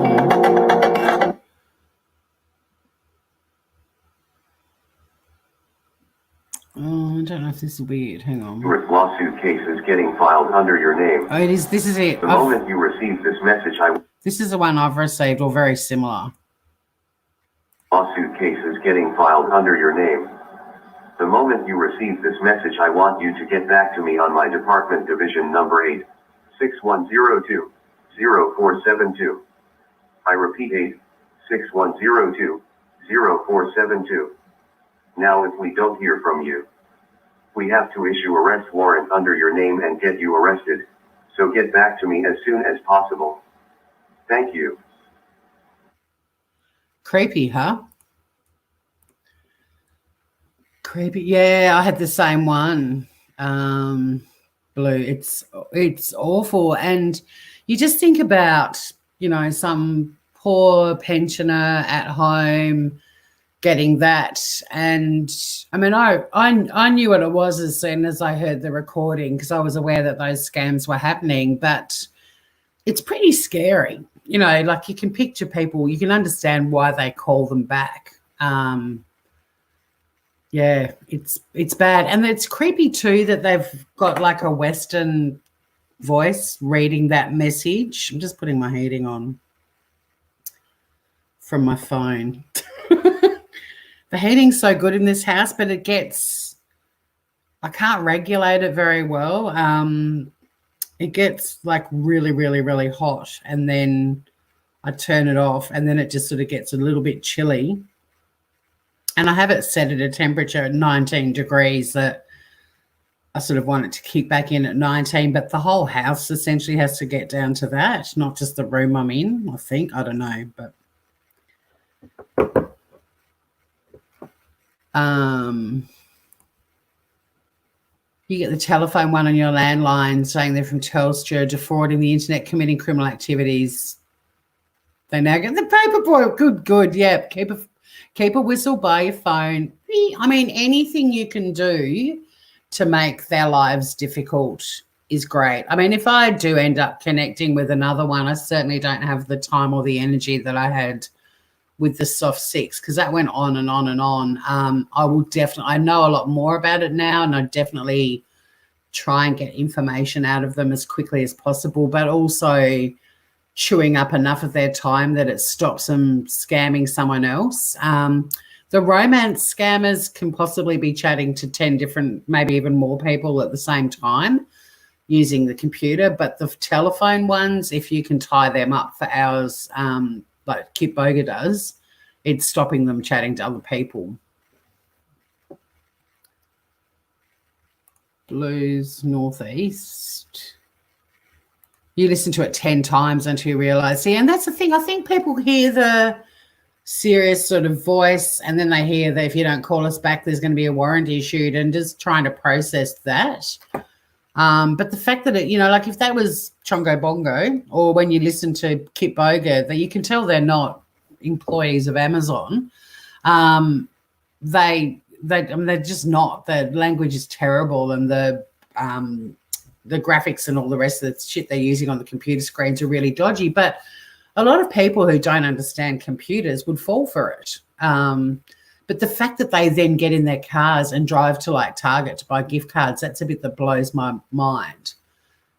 don't know if this will be it. Hang on. Your lawsuit case is getting filed under your name. Oh, it is. This is it. The moment you receive this message, This is the one I've received, or very similar. Lawsuit case is getting filed under your name. The moment you receive this message, I want you to get back to me on my department division number 86102-0472. I repeat 86102-0472. Now if we don't hear from you, we have to issue arrest warrant under your name and get you arrested, so get back to me as soon as possible. Thank you. Creepy, huh? Creepy. Yeah, I had the same one. Blue. It's awful. And you just think about, some poor pensioner at home getting that. And I mean, I knew what it was as soon as I heard the recording because I was aware that those scams were happening, but it's pretty scary. Like you can picture people, you can understand why they call them back. Yeah, it's bad. And it's creepy too that they've got like a Western voice reading that message. I'm just putting my heating on from my phone. The heating's so good in this house, but I can't regulate it very well. It gets like really, really, really hot, and then I turn it off, and then it just sort of gets a little bit chilly. And I have it set at a temperature at 19 degrees that I sort of want it to kick back in at 19, but the whole house essentially has to get down to that, not just the room I'm in, I think. I don't know, but you get the telephone one on your landline saying they're from Telstra, defrauding the internet, committing criminal activities. They now get the paper boy. Good. Yeah, keep a whistle by your phone. I mean, anything you can do to make their lives difficult is great. I mean, if I do end up connecting with another one, I certainly don't have the time or the energy that I had with the soft 6 because that went on and on and on. I know a lot more about it now, and I definitely try and get information out of them as quickly as possible, but also chewing up enough of their time that it stops them scamming someone else. The romance scammers can possibly be chatting to 10 different, maybe even more people at the same time using the computer, but the telephone ones, if you can tie them up for hours, like Kip Boga does, it's stopping them chatting to other people. Blues Northeast. You listen to it 10 times until you realise. See, and that's the thing. I think people hear serious sort of voice, and then they hear that if you don't call us back, there's going to be a warrant issued, and just trying to process that. But the fact that like if that was Chongo Bongo, or when you listen to Kit Boga, that you can tell they're not employees of Amazon. They're just not. The language is terrible, and the graphics and all the rest of the shit they're using on the computer screens are really dodgy. But a lot of people who don't understand computers would fall for it. But the fact that they then get in their cars and drive to like Target to buy gift cards, that's a bit that blows my mind.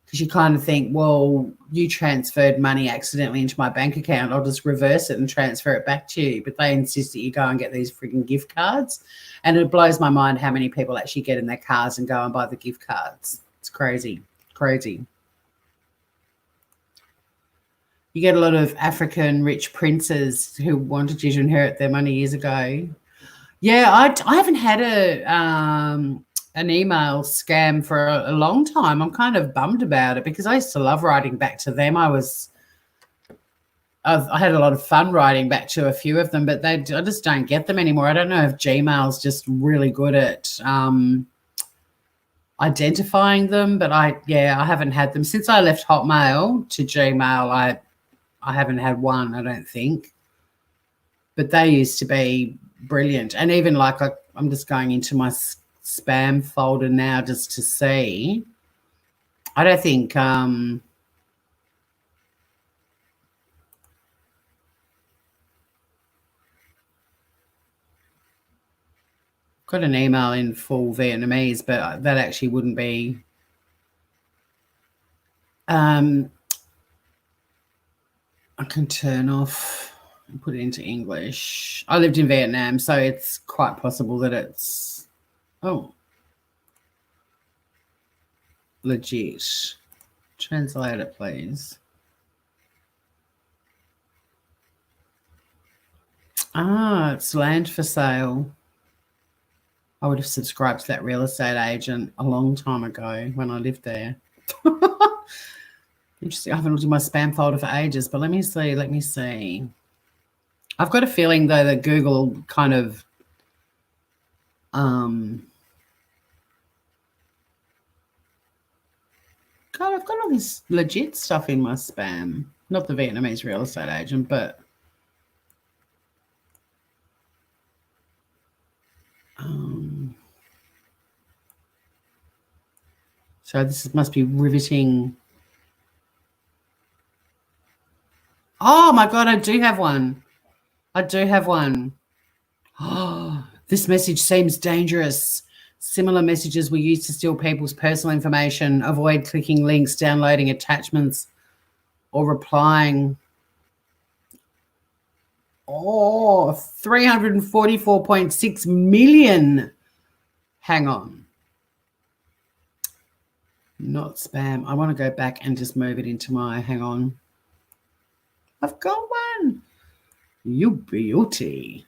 Because you kind of think, well, you transferred money accidentally into my bank account. I'll just reverse it and transfer it back to you. But they insist that you go and get these freaking gift cards. And it blows my mind how many people actually get in their cars and go and buy the gift cards. It's crazy, crazy. You get a lot of African rich princes who wanted you to inherit their money years ago. Yeah, I haven't had an email scam for a long time. I'm kind of bummed about it because I used to love writing back to them. I had a lot of fun writing back to a few of them, but I just don't get them anymore. I don't know if Gmail's just really good at identifying them, but I haven't had them since I left Hotmail to Gmail. I haven't had one, I don't think, but they used to be brilliant. And even like I'm just going into my spam folder now just to see. I don't think got an email in full Vietnamese, but that actually wouldn't be I can turn off and put it into English. I lived in Vietnam, so it's quite possible that it's legit. Translate it, please. It's land for sale. I would have subscribed to that real estate agent a long time ago when I lived there. Interesting. I haven't looked at my spam folder for ages, but let me see. I've got a feeling, though, that Google kind of God, I've got all this legit stuff in my spam. Not the Vietnamese real estate agent, but so this must be riveting. Oh my God, I do have one. Oh, this message seems dangerous. Similar messages were used to steal people's personal information. Avoid clicking links, downloading attachments, or replying. 344.6 million. Hang on. Not spam. I want to go back and just move it into my, hang on. I've got one. You beauty.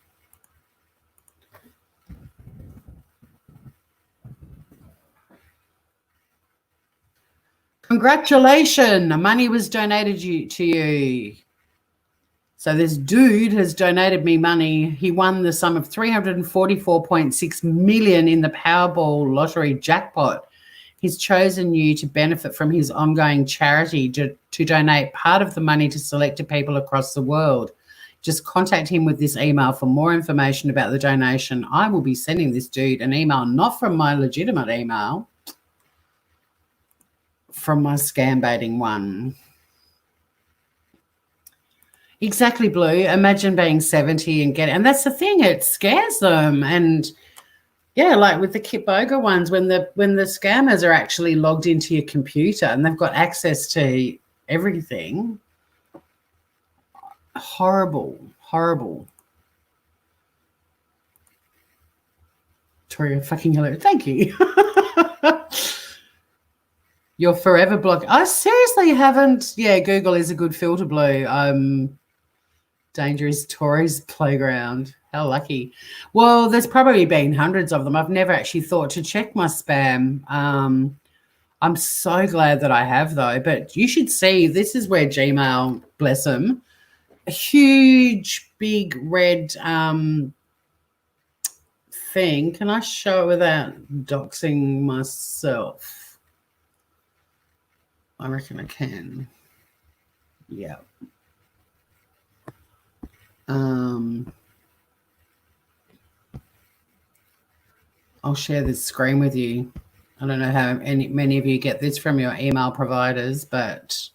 Congratulations. Money was donated to you. So this dude has donated me money. He won the sum of 344.6 million in the Powerball lottery jackpot. He's chosen you to benefit from his ongoing charity to donate part of the money to selected people across the world. Just contact him with this email for more information about the donation. I will be sending this dude an email, not from my legitimate email, from my scam baiting one. Exactly, Blue. Imagine being 70 and that's the thing, it scares them. And yeah, like with the Kit Boga ones, when the scammers are actually logged into your computer and they've got access to everything. Horrible. Tori, fucking hilarious. Thank you. You're forever blocked. I seriously haven't. Yeah, Google is a good filter, Blue. Danger is Tori's playground. How lucky. Well, there's probably been hundreds of them. I've never actually thought to check my spam. I'm so glad that I have, though. But you should see, this is where Gmail, bless them, a huge big red thing. Can I show it without doxing myself? I reckon I can. Yeah. I'll share this screen with you. I don't know how many of you get this from your email providers, but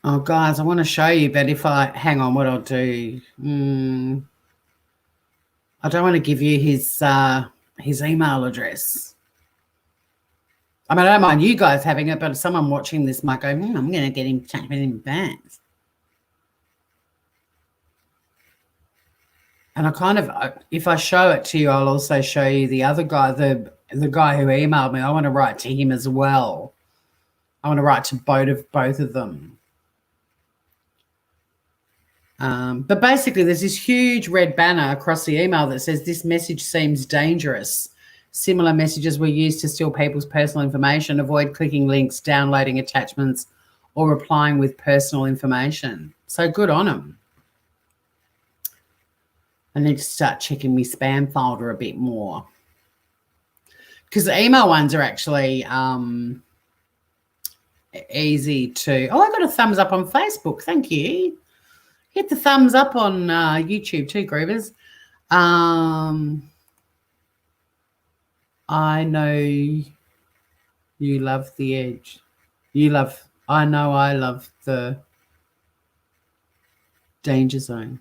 oh, guys, I want to show you, but if I hang on, what I'll do, I don't want to give you his email address. I mean, I don't mind you guys having it, but someone watching this might go, I'm going to get in touch with him back. And I kind of, if I show it to you, I'll also show you the other guy, the guy who emailed me. I want to write to him as well. I want to write to both of them. But basically, there's this huge red banner across the email that says, this message seems dangerous. Similar messages were used to steal people's personal information. Avoid clicking links, downloading attachments, or replying with personal information. So good on them. I need to start checking my spam folder a bit more. Because the email ones are actually easy to... Oh, I got a thumbs up on Facebook. Thank you. Hit the thumbs up on YouTube too, Groovers. I know you love The Edge. I know I love the Danger Zone.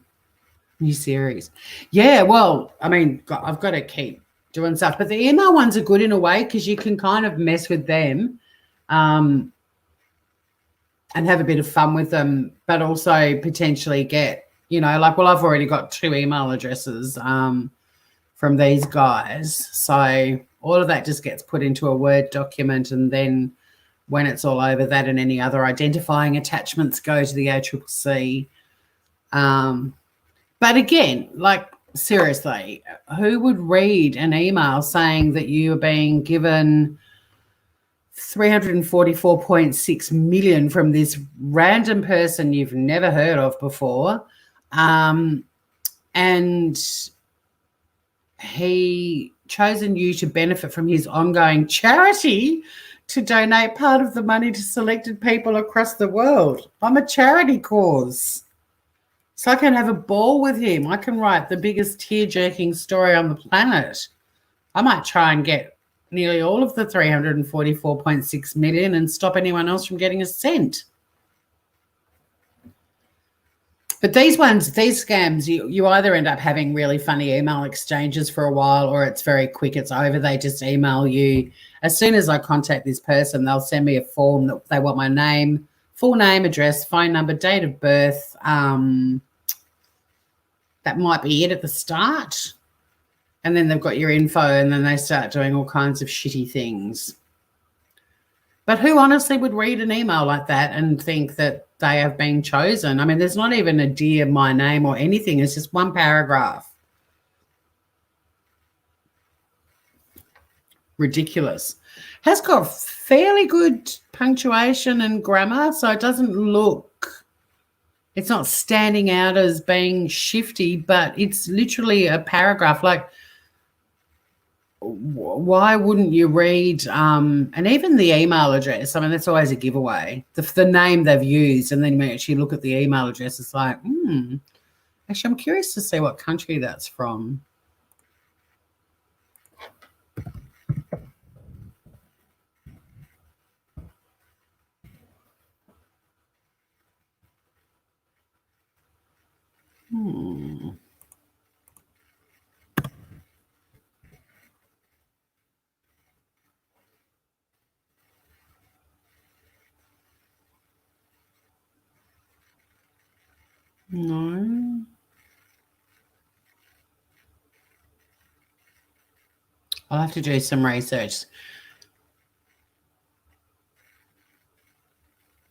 New series. Yeah, well, I mean, I've got to keep doing stuff. But the email ones are good in a way because you can kind of mess with them and have a bit of fun with them, but also potentially get, like, well, I've already got 2 email addresses from these guys. So all of that just gets put into a Word document, and then when it's all over, that and any other identifying attachments go to the ACCC. But again, like, seriously, who would read an email saying that you are being given 344.6 million from this random person you've never heard of before, and he chosen you to benefit from his ongoing charity to donate part of the money to selected people across the world? I'm a charity cause. So I can have a ball with him. I can write the biggest tear-jerking story on the planet. I might try and get nearly all of the 344.6 million and stop anyone else from getting a cent. But these scams, you either end up having really funny email exchanges for a while, or it's very quick, it's over. They just email you. As soon as I contact this person, they'll send me a form that they want my name, full name, address, phone number, date of birth. That might be it at the start. And then they've got your info, and then they start doing all kinds of shitty things. But who honestly would read an email like that and think that they have been chosen? I mean, there's not even a dear my name or anything. It's just one paragraph. Ridiculous. Has got fairly good punctuation and grammar, so it doesn't look... It's not standing out as being shifty, but it's literally a paragraph. Like, why wouldn't you read, and even the email address, I mean, that's always a giveaway. The name they've used, and then when you actually look at the email address, it's like, actually, I'm curious to see what country that's from. No. I'll have to do some research.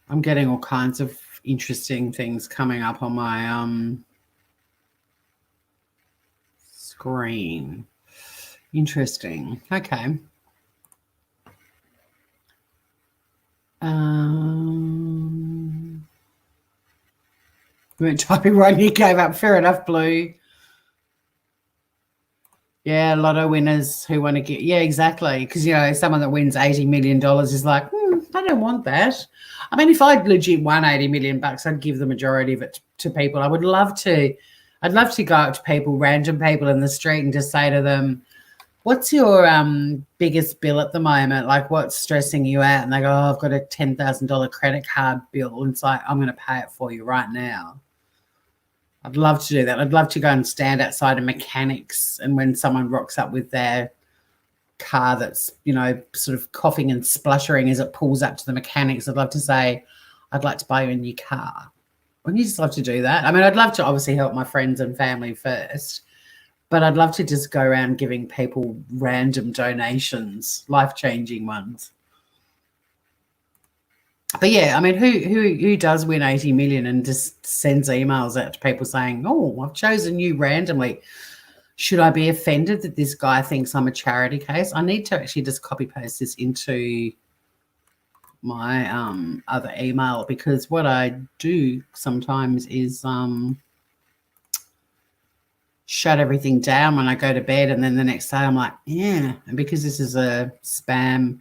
I'm getting all kinds of interesting things coming up on my screen. Interesting. Okay. You weren't typing right and you gave up. Fair enough, Blue. Yeah, lotto winners who want to get, yeah, exactly. Because, you know, someone that wins $80 million is like, I don't want that. I mean, if I'd legit won 80 million bucks, I'd give the majority of it to people. I would love to. I'd love to go up to people, random people in the street, and just say to them, what's your biggest bill at the moment? Like, what's stressing you out? And they go, oh, I've got a $10,000 credit card bill. And it's like, I'm going to pay it for you right now. I'd love to do that. I'd love to go and stand outside a mechanics, and when someone rocks up with their car that's, you know, sort of coughing and spluttering as it pulls up to the mechanics, I'd love to say, I'd like to buy you a new car. Wouldn't you just love to do that? I mean, I'd love to obviously help my friends and family first, but I'd love to just go around giving people random donations, life-changing ones. But yeah, I mean, who does win 80 million and just sends emails out to people saying, oh, I've chosen you randomly. Should I be offended that this guy thinks I'm a charity case? I need to actually just copy paste this into my other email, because what I do sometimes is shut everything down when I go to bed, and then the next day I'm like, yeah, and because this is a spam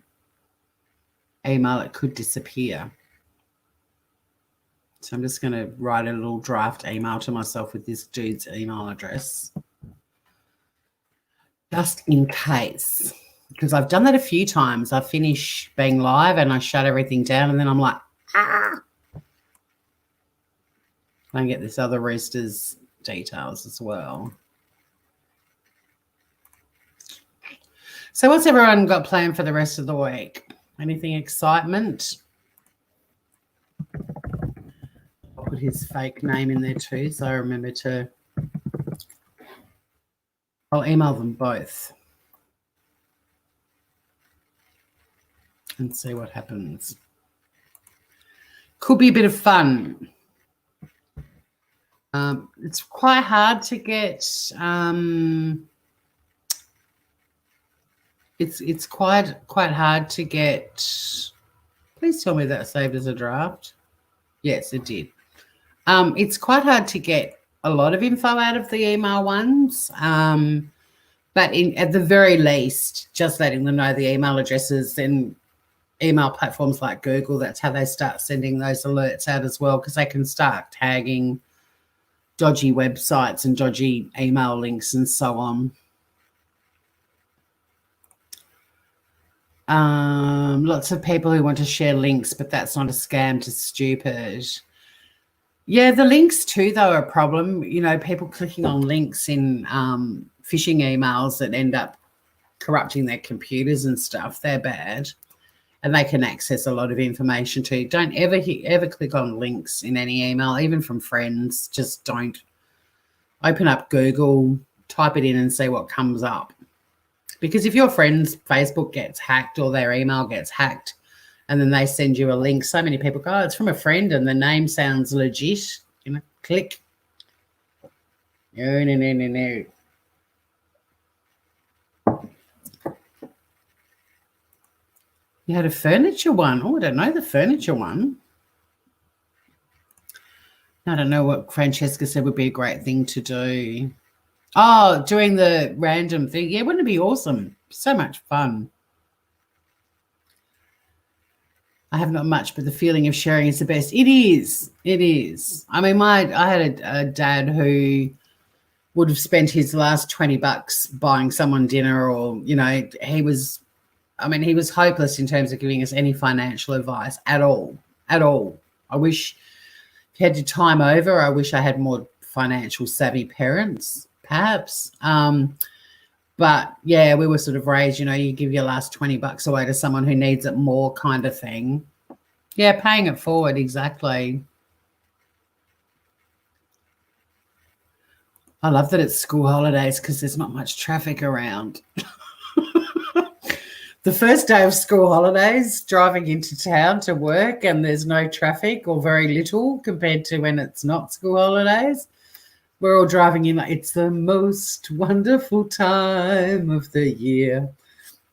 email, it could disappear. So I'm just going to write a little draft email to myself with this dude's email address, just in case, because I've done that a few times. I finish being live and I shut everything down, and then I'm like, I get this other rooster's details as well. So what's everyone got planned for the rest of the week? Anything excitement? I'll put his fake name in there too, so I remember to, I'll email them both and see what happens. Could be a bit of fun. It's quite hard to get, it's quite hard to get. Please tell me that saved as a draft. Yes, it did. It's quite hard to get a lot of info out of the email ones, but at the very least, just letting them know the email addresses and email platforms like Google, that's how they start sending those alerts out as well, because they can start tagging dodgy websites and dodgy email links and so on. Lots of people who want to share links, but that's not a scam, just stupid. Yeah, the links too, though, are a problem. You know, people clicking on links in phishing emails that end up corrupting their computers and stuff, they're bad. And they can access a lot of information too. Don't ever click on links in any email, even from friends. Just don't. Open up Google, type it in and see what comes up. Because if your friend's Facebook gets hacked or their email gets hacked and then they send you a link, so many people go, oh, it's from a friend and the name sounds legit. You know, click. No. You had a furniture one. Oh, I don't know the furniture one. I don't know what Francesca said would be a great thing to do. Oh, doing the random thing. Yeah, wouldn't it be awesome? So much fun. I have not much, but the feeling of sharing is the best. It is. It is. I mean, I had a dad who would have spent his last $20 buying someone dinner, or, you know, he was hopeless in terms of giving us any financial advice at all. I wish, if you had your time over, I wish I had more financial savvy parents, perhaps. But yeah, we were sort of raised, you know, you give your last $20 away to someone who needs it more, kind of thing. Yeah, paying it forward, exactly. I love that it's school holidays because there's not much traffic around. The first day of school holidays, driving into town to work, and there's no traffic or very little compared to when it's not school holidays. We're all driving in like it's the most wonderful time of the year.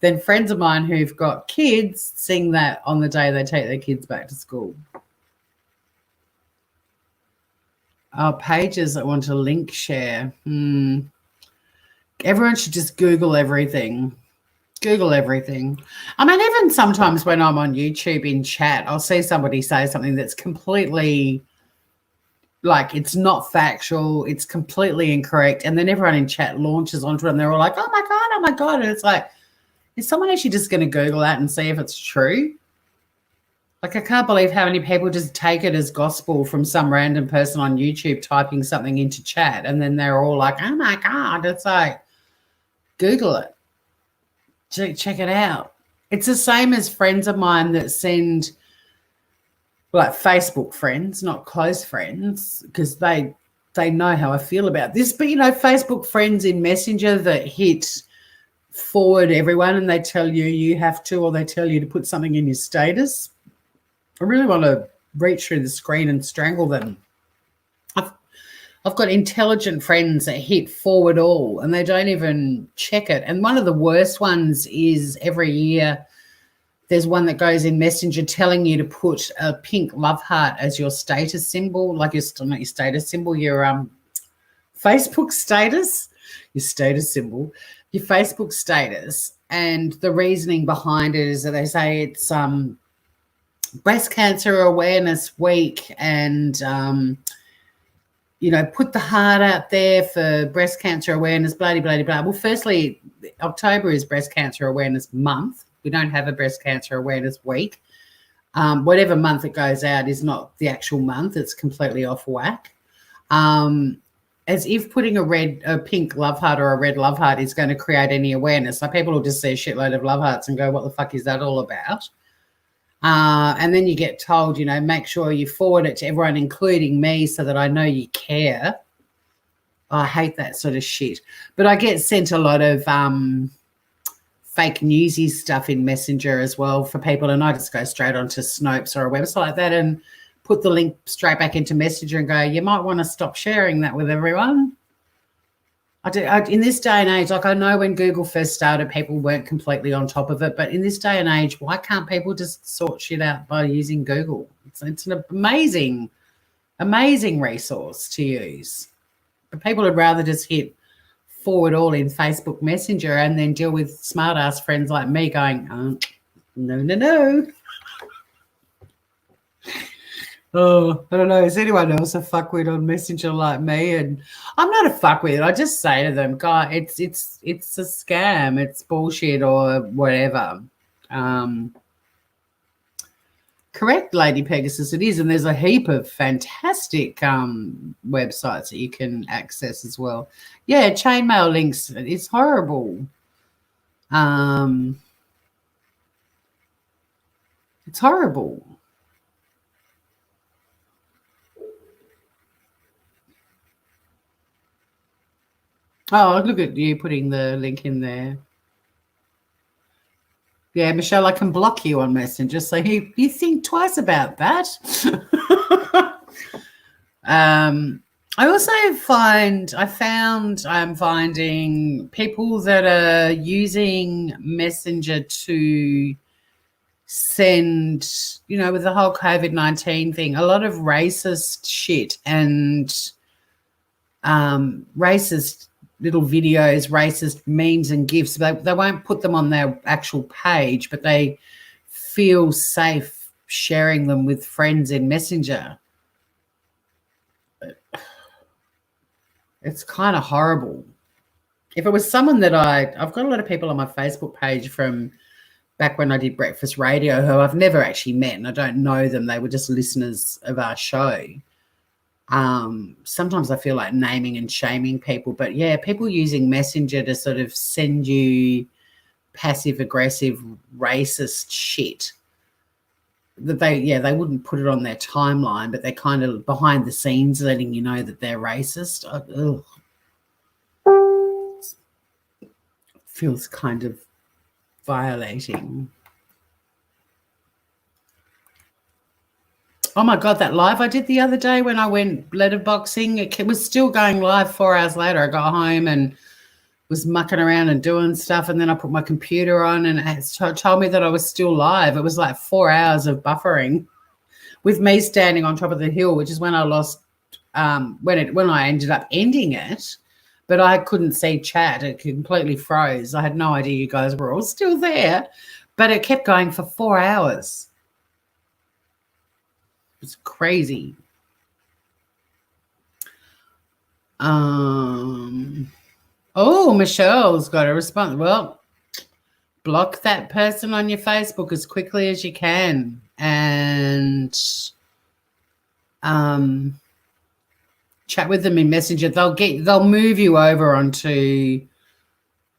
Then friends of mine who've got kids sing that on the day they take their kids back to school. Pages that want to link share. Everyone should just Google everything. Google everything. I mean, even sometimes when I'm on YouTube in chat, I'll see somebody say something that's completely, like, it's not factual, it's completely incorrect, and then everyone in chat launches onto it and they're all like, oh my God. And it's like, is someone actually just going to Google that and see if it's true? Like, I can't believe how many people just take it as gospel from some random person on YouTube typing something into chat, and then they're all like, oh my God. It's like, Google it. Check it out. It's the same as friends of mine that send, like, Facebook friends, not close friends, because they know how I feel about this. But, Facebook friends in Messenger that hit forward everyone and they tell you have to, or they tell you to put something in your status. I really want to reach through the screen and strangle them. I've got intelligent friends that hit forward all and they don't even check it. And one of the worst ones is every year there's one that goes in Messenger telling you to put a pink love heart as your status symbol, like not your status symbol, your Facebook status, your status symbol, your Facebook status. And the reasoning behind it is that they say it's Breast Cancer Awareness Week and, put the heart out there for breast cancer awareness, blah, blah, blah. Well, firstly, October is Breast Cancer Awareness Month. We don't have a Breast Cancer Awareness Week. Whatever month it goes out is not the actual month. It's completely off whack. As if putting a pink love heart or a red love heart is going to create any awareness. Like, people will just see a shitload of love hearts and go, what the fuck is that all about? And then you get told, make sure you forward it to everyone, including me, so that I know you care. I hate that sort of shit. But I get sent a lot of fake newsy stuff in Messenger as well for people, and I just go straight onto Snopes or a website like that and put the link straight back into Messenger and go, you might want to stop sharing that with everyone. In this day and age, like, I know when Google first started, people weren't completely on top of it, but in this day and age, why can't people just sort shit out by using Google? It's an amazing resource to use. But people would rather just hit forward all in Facebook Messenger and then deal with smart-ass friends like me going, no. Oh, I don't know. Is anyone else a fuckwit on Messenger like me? And I'm not a fuckwit. I just say to them, God, it's a scam. It's bullshit or whatever. Correct, Lady Pegasus, it is. And there's a heap of fantastic websites that you can access as well. Yeah, chainmail links. It's horrible. It's horrible. Oh, look at you putting the link in there. Yeah, Michelle, I can block you on Messenger, so you think twice about that. I also I'm finding people that are using Messenger to send, with the whole COVID-19 thing, a lot of racist shit and racist little videos, racist memes and GIFs. They won't put them on their actual page, but they feel safe sharing them with friends in Messenger. It's kind of horrible. If it was someone that I've got a lot of people on my Facebook page from back when I did breakfast radio who I've never actually met and I don't know them. They were just listeners of our show. Sometimes I feel like naming and shaming people, but yeah, people using Messenger to sort of send you passive aggressive racist shit that they wouldn't put it on their timeline, but they're kind of behind the scenes letting you know that they're racist. Feels kind of violating. Oh, my God, that live I did the other day when I went letterboxing, it was still going live 4 hours later. I got home and was mucking around and doing stuff, and then I put my computer on and it told me that I was still live. It was like 4 hours of buffering with me standing on top of the hill, which is when I lost when I ended up ending it, but I couldn't see chat. It completely froze. I had no idea you guys were all still there, but it kept going for 4 hours. It's crazy. Oh, Michelle's got a response. Well, block that person on your Facebook as quickly as you can, and chat with them in Messenger. They'll move you over onto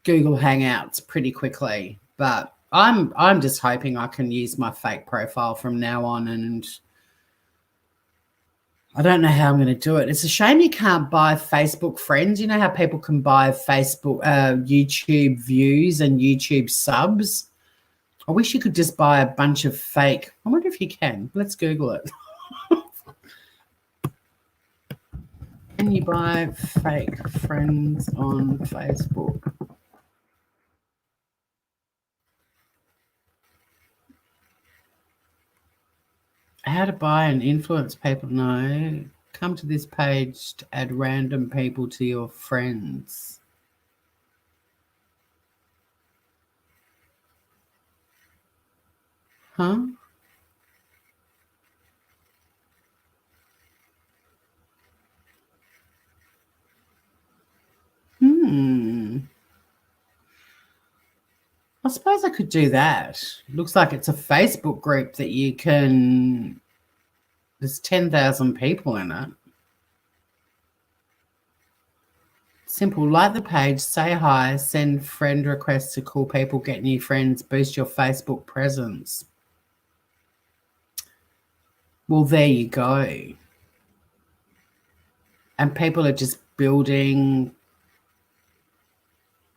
Google Hangouts pretty quickly. But I'm just hoping I can use my fake profile from now on, and I don't know how I'm going to do it. It's a shame you can't buy Facebook friends. You know how people can buy Facebook, YouTube views and YouTube subs? I wish you could just buy a bunch of fake. I wonder if you can. Let's Google it. Can you buy fake friends on Facebook? How to buy and influence people? No. Come to this page to add random people to your friends. Huh? I suppose I could do that. Looks like it's a Facebook group that you can. There's 10,000 people in it. Simple. Like the page, say hi, send friend requests to cool people, get new friends, boost your Facebook presence. Well, there you go. And people are just building.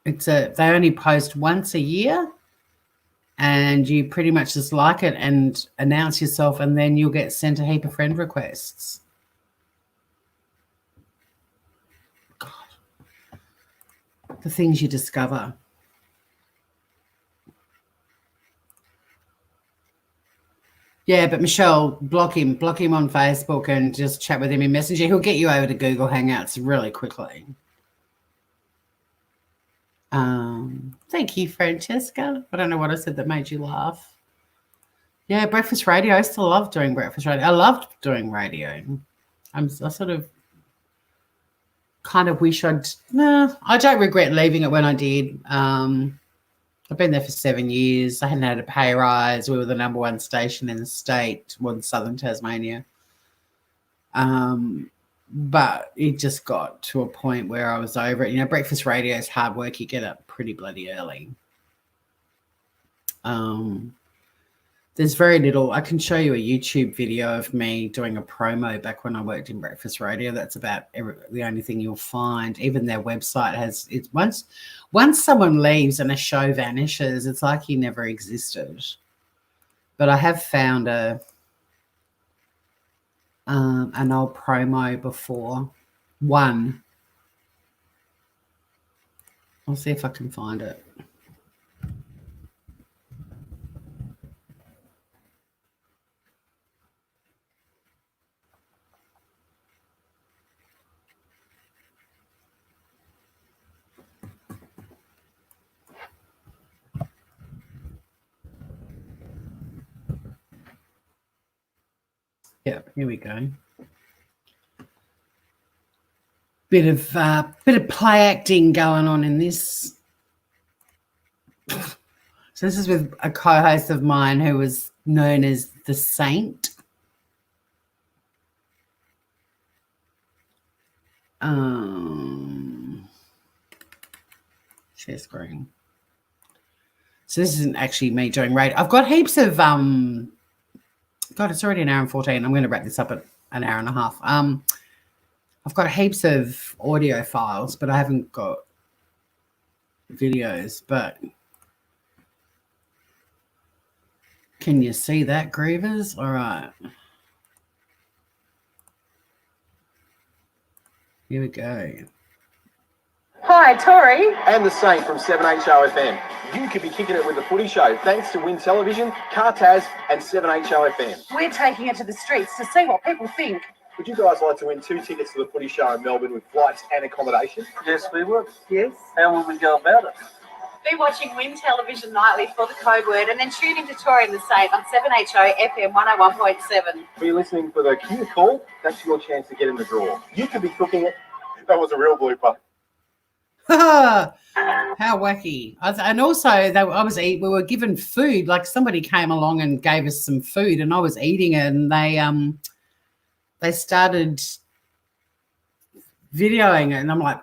They only post once a year, and you pretty much just like it and announce yourself, and then you'll get sent a heap of friend requests. God. The things you discover. Yeah, but Michelle, block him on Facebook and just chat with him in Messenger. He'll get you over to Google Hangouts really quickly. Thank you, Francesca. I don't know what I said that made you laugh. Yeah, breakfast radio. I still love doing breakfast radio. I loved doing radio. I sort of kind of wish I don't regret leaving it when I did. I've been there for 7 years. I hadn't had a pay rise. We were the number one station in the state, in southern Tasmania. But it just got to a point where I was over it. You know, breakfast radio is hard work. You get up pretty bloody early. There's very little. I can show you a YouTube video of me doing a promo back when I worked in breakfast radio. That's about the only thing you'll find. Even their website has it's once someone leaves and a show vanishes, it's like he never existed. But I have found an old promo before. One. I'll see if I can find it. Yep, here we go. Bit of play acting going on in this. So this is with a co-host of mine who was known as the Saint. Share screen. So this isn't actually me doing radio. I've got heaps of God, it's already an hour and 14. I'm going to wrap this up at an hour and a half. I've got heaps of audio files, but I haven't got videos. But can you see that, Grievers? All right. Here we go. Hi, Tori. And the Saint from 7HOFM. You could be kicking it with the footy show thanks to Win Television, Cartaz and 7HOFM. We're taking it to the streets to see what people think. Would you guys like to win 2 tickets to the footy show in Melbourne with flights and accommodation? Yes, we would. Yes. How would we go about it? Be watching Win Television nightly for the code word and then tune into Tori and the State on 7HO FM 101.7. Are you listening for the Q call? That's your chance to get in the draw. You could be cooking it. That was a real blooper. How wacky. And also, we were given food. Like somebody came along and gave us some food and I was eating it and they started videoing it and I'm like,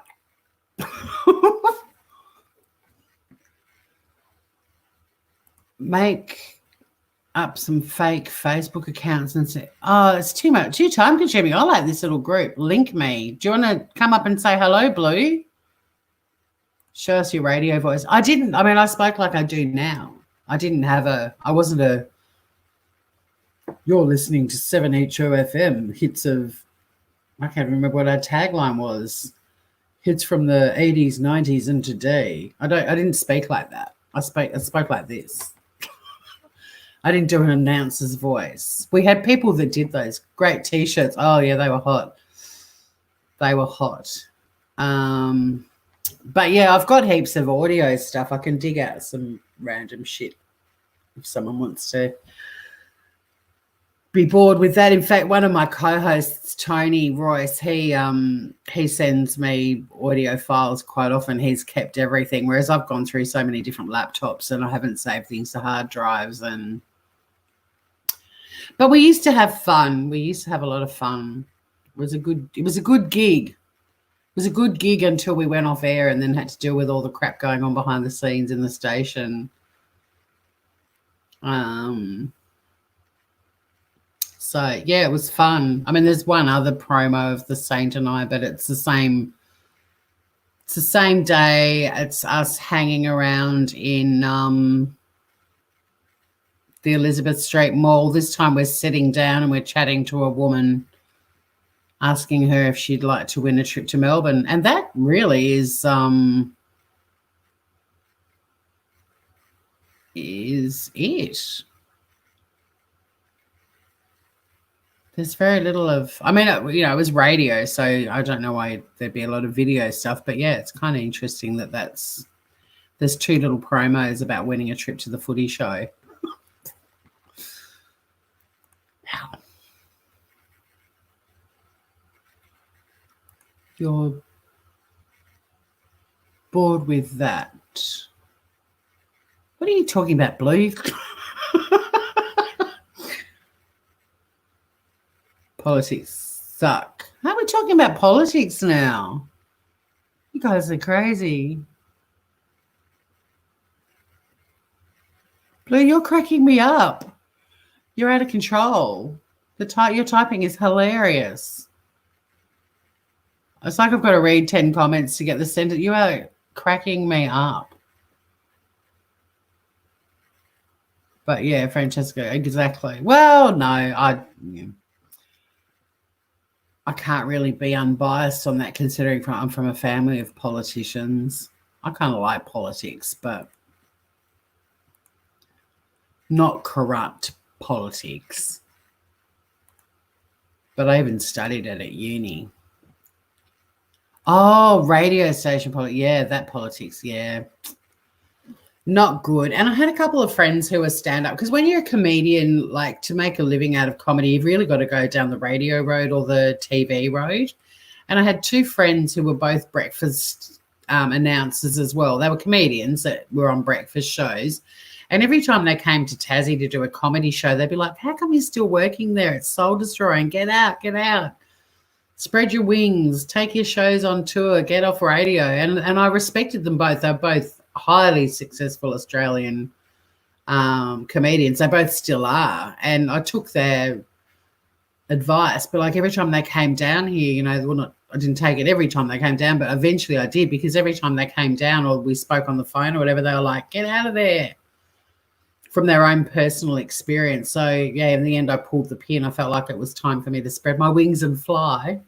make up some fake Facebook accounts and say, oh, it's too time consuming. I like this little group. Link me. Do you want to come up and say hello, Blue? Show us your radio voice. I spoke like I do now. You're listening to 7HO FM, hits of, I can't remember what our tagline was. Hits from the 80s, 90s, and today. I didn't speak like that. I spoke like this. I didn't do an announcer's voice. We had people that did those great T-shirts. Oh, yeah, they were hot. But, yeah, I've got heaps of audio stuff. I can dig out some random shit if someone wants to be bored with that. In fact, one of my co-hosts, Tony Royce, he sends me audio files quite often. He's kept everything, whereas I've gone through so many different laptops and I haven't saved things to hard drives. But we used to have fun. We used to have a lot of fun. It was a good gig. It was a good gig until we went off air and then had to deal with all the crap going on behind the scenes in the station. So, yeah, it was fun. I mean, there's one other promo of the Saint and I, but it's the same day. It's us hanging around in the Elizabeth Street Mall. This time we're sitting down and we're chatting to a woman, asking her if she'd like to win a trip to Melbourne. And that really is it. There's very little of, it was radio, so I don't know why there'd be a lot of video stuff, but yeah, it's kind of interesting that there's 2 little promos about winning a trip to the footy show. Wow. You're bored with that. What are you talking about, Blue? Politics suck. How are we talking about politics now? You guys are crazy. Blue, you're cracking me up. You're out of control. Your typing is hilarious. It's like I've got to read 10 comments to get the sentence. You are cracking me up. But yeah, Francesca, exactly. Well, no, I can't really be unbiased on that, considering I'm from a family of politicians. I kind of like politics, but not corrupt politics. But I even studied it at uni. Oh, radio station politics. Yeah, that politics, yeah. Not good. And I had a couple of friends who were stand-up, because when you're a comedian, like, to make a living out of comedy, you've really got to go down the radio road or the TV road. And I had 2 friends who were both breakfast announcers as well. They were comedians that were on breakfast shows. And every time they came to Tassie to do a comedy show, they'd be like, how come you're still working there? It's soul destroying. Get out, get out. Spread your wings. Take your shows on tour. Get off radio. And I respected them both. They're both highly successful Australian comedians. They both still are. And I took their advice, but like every time they came down here, I didn't take it every time they came down, but eventually I did, because every time they came down or we spoke on the phone or whatever, they were like, get out of there, from their own personal experience. So yeah, in the end I pulled the pin. I felt like it was time for me to spread my wings and fly.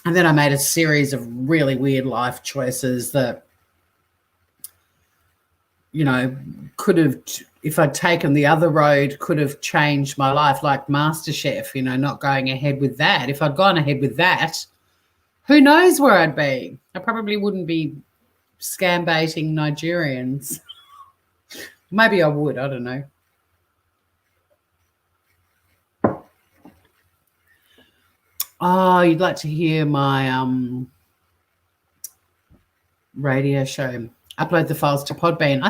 And then I made a series of really weird life choices that you know, could have, if I'd taken the other road, could have changed my life, like MasterChef, you know, not going ahead with that. If I'd gone ahead with that, who knows where I'd be? I probably wouldn't be scam baiting Nigerians. Maybe I would, I don't know. Oh, you'd like to hear my radio show. Upload the files to Podbean.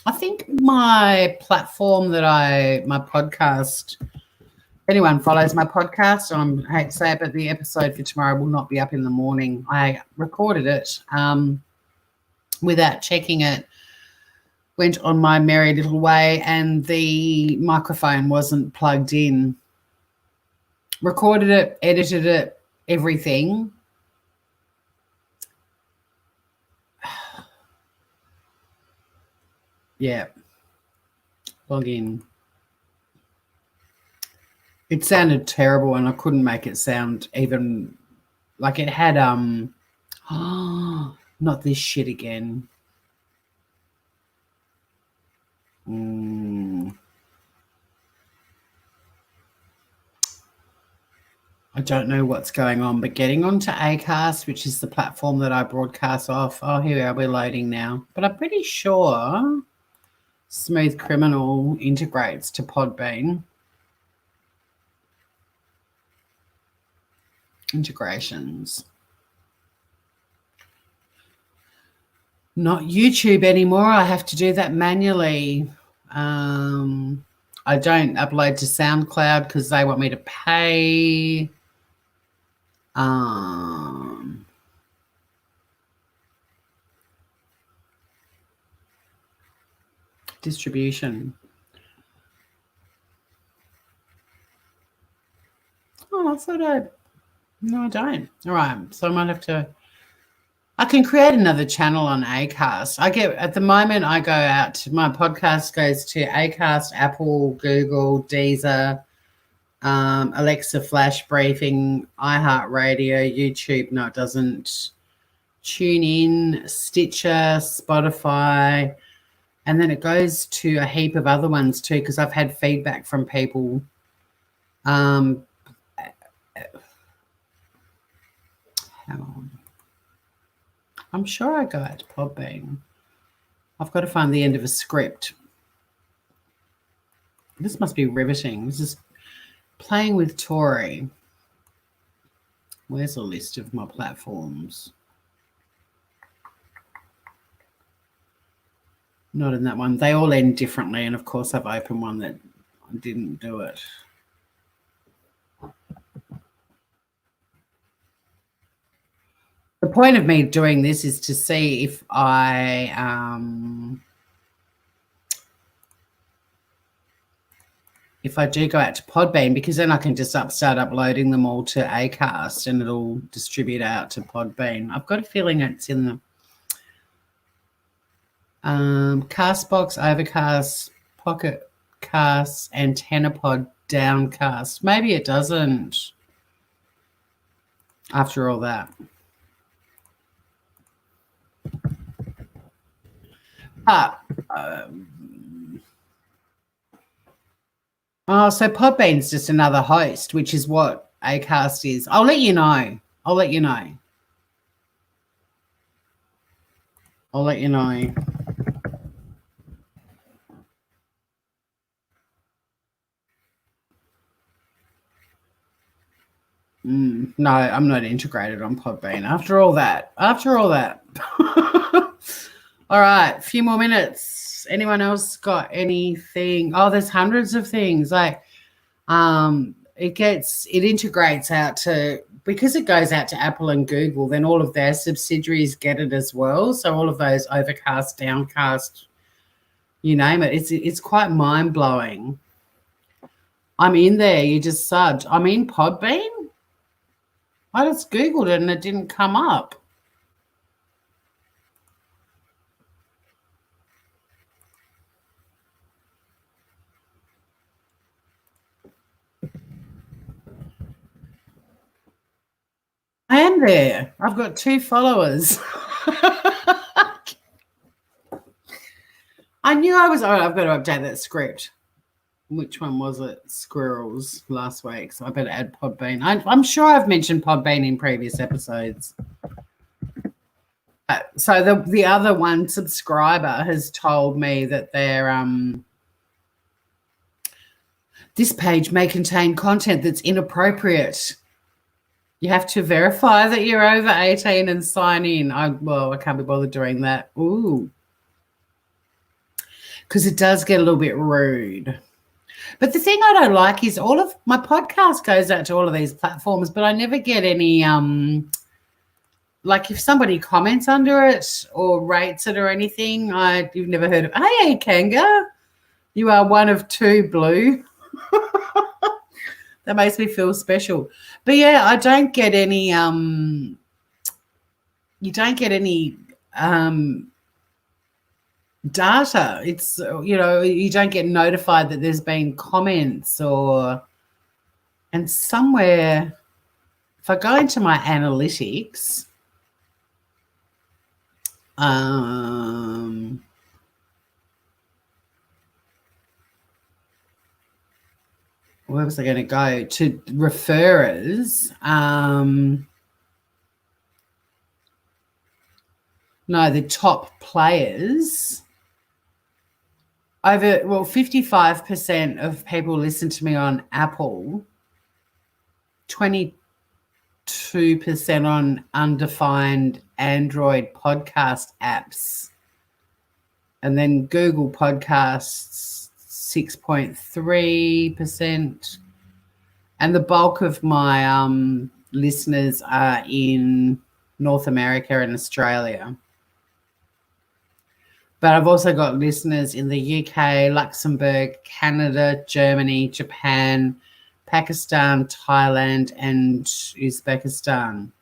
I think my platform that my podcast, anyone follows my podcast, I hate to say it, but the episode for tomorrow will not be up in the morning. I recorded it without checking it, went on my merry little way, and the microphone wasn't plugged in. Recorded it, edited it, everything. Yeah. Log in. It sounded terrible and I couldn't make it sound even like it had not this shit again. I don't know what's going on, but getting onto Acast, which is the platform that I broadcast off. Oh, here we are, we're loading now. But I'm pretty sure Smooth Criminal integrates to Podbean. Integrations. Not YouTube anymore. I have to do that manually. I don't upload to SoundCloud because they want me to pay. Distribution. Oh, I thought no, I don't. All right, so I might have to. I can create another channel on Acast. At the moment, I go out to, my podcast goes to Acast, Apple, Google, Deezer, Alexa Flash Briefing, iHeartRadio, YouTube. No, it doesn't. Tune in, Stitcher, Spotify, and then it goes to a heap of other ones too, because I've had feedback from people. Hang on. I'm sure I go out to Podbean. I've got to find the end of a script. This must be riveting. This is playing with Tori. Where's a list of my platforms? Not in that one. They all end differently, and of course I've opened one that didn't do it. The point of me doing this is to see if I do go out to Podbean, because then I can just start uploading them all to Acast and it'll distribute out to Podbean. I've got a feeling it's in the Castbox, Overcast, Pocket Cast, AntennaPod, Downcast. Maybe it doesn't after all that. So Podbean's just another host, which is what Acast is. I'll let you know. No, I'm not integrated on Podbean. After all that. All right, a few more minutes. Anyone else got anything? Oh, there's hundreds of things. Like, it integrates out to, because it goes out to Apple and Google, then all of their subsidiaries get it as well. So all of those Overcast, Downcast, you name it. It's quite mind blowing. I'm in there. You just subbed. I'm in Podbean. I just Googled it and it didn't come up. I am there. I've got 2 followers. knew I was. Oh, I've got to update that script. Which one was it? Squirrels last week. So I better add Podbean. I'm sure I've mentioned Podbean in previous episodes. So the other one subscriber has told me that they're this page may contain content that's inappropriate. You have to verify that you're over 18 and sign in. I can't be bothered doing that. Ooh. Because it does get a little bit rude. But the thing I don't like is all of my podcast goes out to all of these platforms, but I never get any like if somebody comments under it or rates it or anything, you've never heard of, hey, Kanga, you are one of two blue. That makes me feel special. But yeah, I don't get any you don't get any data. It's, you don't get notified that there's been comments and somewhere, if I go into my analytics, where was I going to go? To referrers. No, the top players. 55% of people listen to me on Apple, 22% on undefined Android podcast apps, and then Google Podcasts 6.3%, and the bulk of my listeners are in North America and Australia. But I've also got listeners in the UK, Luxembourg, Canada, Germany, Japan, Pakistan, Thailand, and Uzbekistan.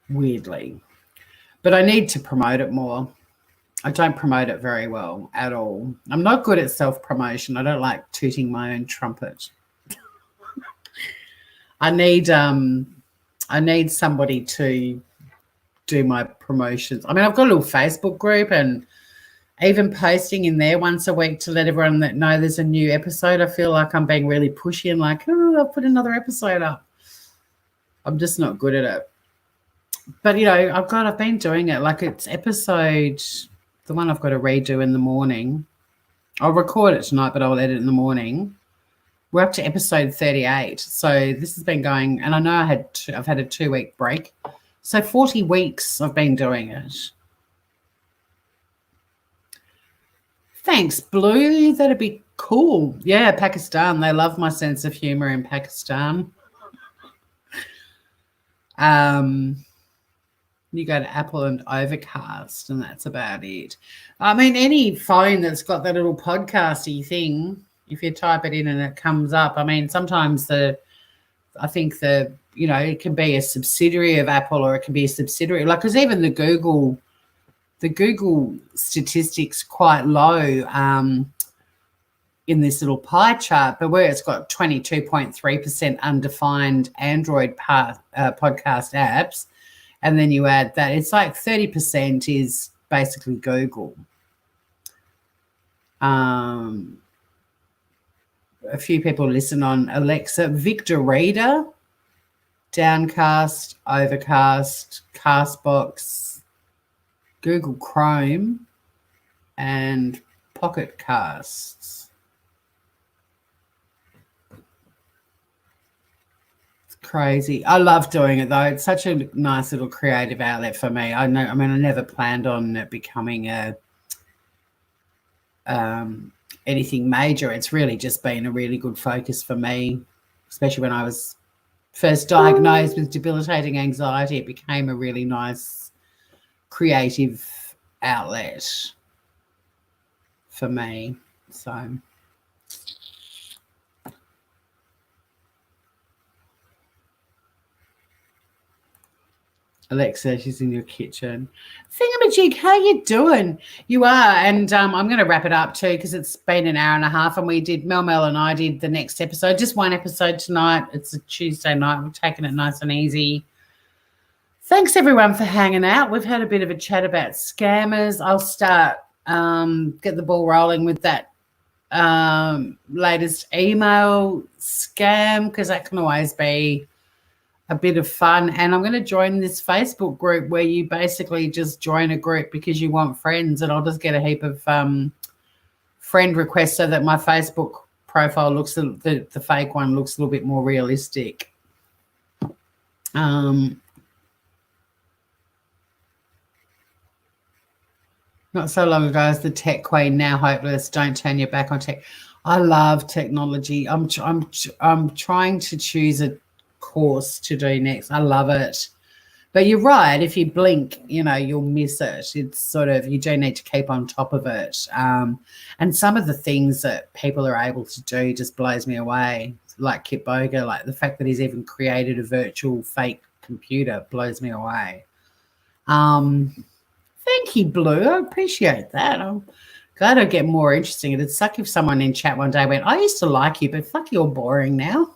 Weirdly. But I need to promote it more. I don't promote it very well at all. I'm not good at self-promotion. I don't like tooting my own trumpet. I need somebody to do my promotions. I mean, I've got a little Facebook group and even posting in there once a week to let everyone know there's a new episode. I feel like I'm being really pushy and like, oh, I'll put another episode up. I'm just not good at it. But, I've been doing it. Like it's episode, the one I've got to redo in the morning. I'll record it tonight, but I'll edit it in the morning. We're up to episode 38. So this has been going, and I know I've had a 2-week break. So 40 weeks I've been doing it. Thanks, Blue. That'd be cool. Yeah, Pakistan. They love my sense of humor in Pakistan. You go to Apple and Overcast, and that's about it. I mean, any phone that's got that little podcasty thing, if you type it in and it comes up, I mean, sometimes it can be a subsidiary of Apple or it can be a subsidiary. Like, because even the Google statistics quite low in this little pie chart, but where it's got 22.3% undefined Android podcast apps, and then you add that, it's like 30% is basically Google. A few people listen on Alexa, Victor Reader, Downcast, Overcast, Castbox, Google Chrome, and Pocket Casts. It's crazy. I love doing it though. It's such a nice little creative outlet for me. I never planned on it becoming anything major. It's really just been a really good focus for me, especially when I was first diagnosed with debilitating anxiety. It became a really nice creative outlet for me. So Alexa, she's in your kitchen. Thingamajig, how you doing? You are, and I'm going to wrap it up too because it's been an hour and a half, and Mel and I did the next episode, just one episode tonight. It's a Tuesday night. We're taking it nice and easy. Thanks everyone for hanging out. We've had a bit of a chat about scammers. I'll start get the ball rolling with that latest email scam, because that can always be a bit of fun. And I'm going to join this Facebook group where you basically just join a group because you want friends, and I'll just get a heap of friend requests so that my Facebook profile looks, the fake one looks a little bit more realistic. Not so long ago as the tech queen, now hopeless. Don't turn your back on tech. I love technology. I'm trying to choose a course to do next. I love it. But you're right. If you blink, you'll miss it. It's sort of, you do need to keep on top of it. And some of the things that people are able to do just blows me away. Like Kip Boger, like the fact that he's even created a virtual fake computer blows me away. Thank you, Blue. I appreciate that. I'm glad I get more interesting. It'd suck if someone in chat one day went, I used to like you, but fuck, you're boring now.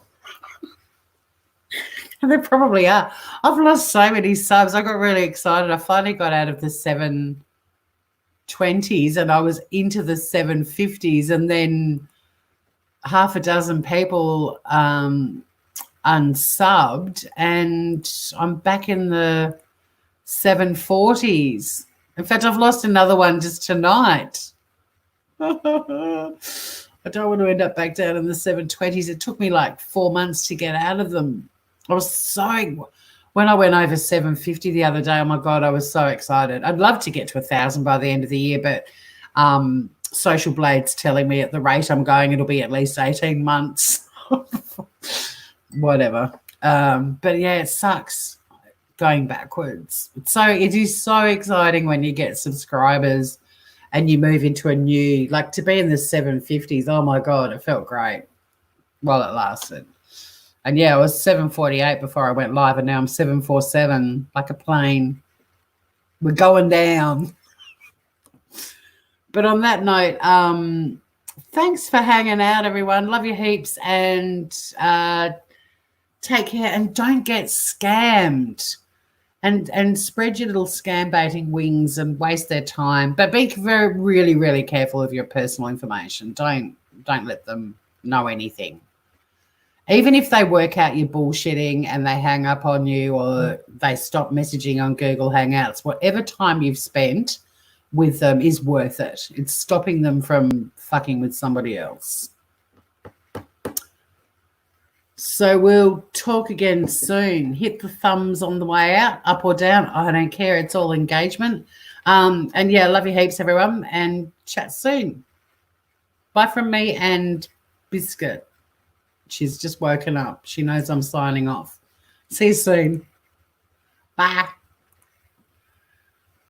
And they probably are. I've lost so many subs. I got really excited. I finally got out of the 720s and I was into the 750s, and then half a dozen people unsubbed, and I'm back in the 740s. In fact, I've lost another one just tonight. I don't want to end up back down in the 720s. It took me like 4 months to get out of them. I was so, when I went over 750 the other day, oh my God, I was so excited. I'd love to get to 1,000 by the end of the year, but Social Blade's telling me at the rate I'm going, it'll be at least 18 months. Whatever. But yeah, it sucks going backwards. So it is so exciting when you get subscribers and you move into a new, like to be in the 750s. Oh my God, it felt great while it lasted. And yeah, I was 748 before I went live, and now I'm 747 like a plane. We're going down. But on that note, thanks for hanging out, everyone. Love you heaps, and take care, and don't get scammed. And spread your little scam baiting wings and waste their time. But be really, really careful of your personal information. Don't let them know anything. Even if they work out you're bullshitting and they hang up on you, or they stop messaging on Google Hangouts, whatever time you've spent with them is worth it. It's stopping them from fucking with somebody else. So we'll talk again soon. Hit the thumbs on the way out, up or down. I don't care. It's all engagement. And yeah, love you heaps, everyone, and chat soon. Bye from me and Biscuit. She's just woken up. She knows I'm signing off. See you soon. Bye.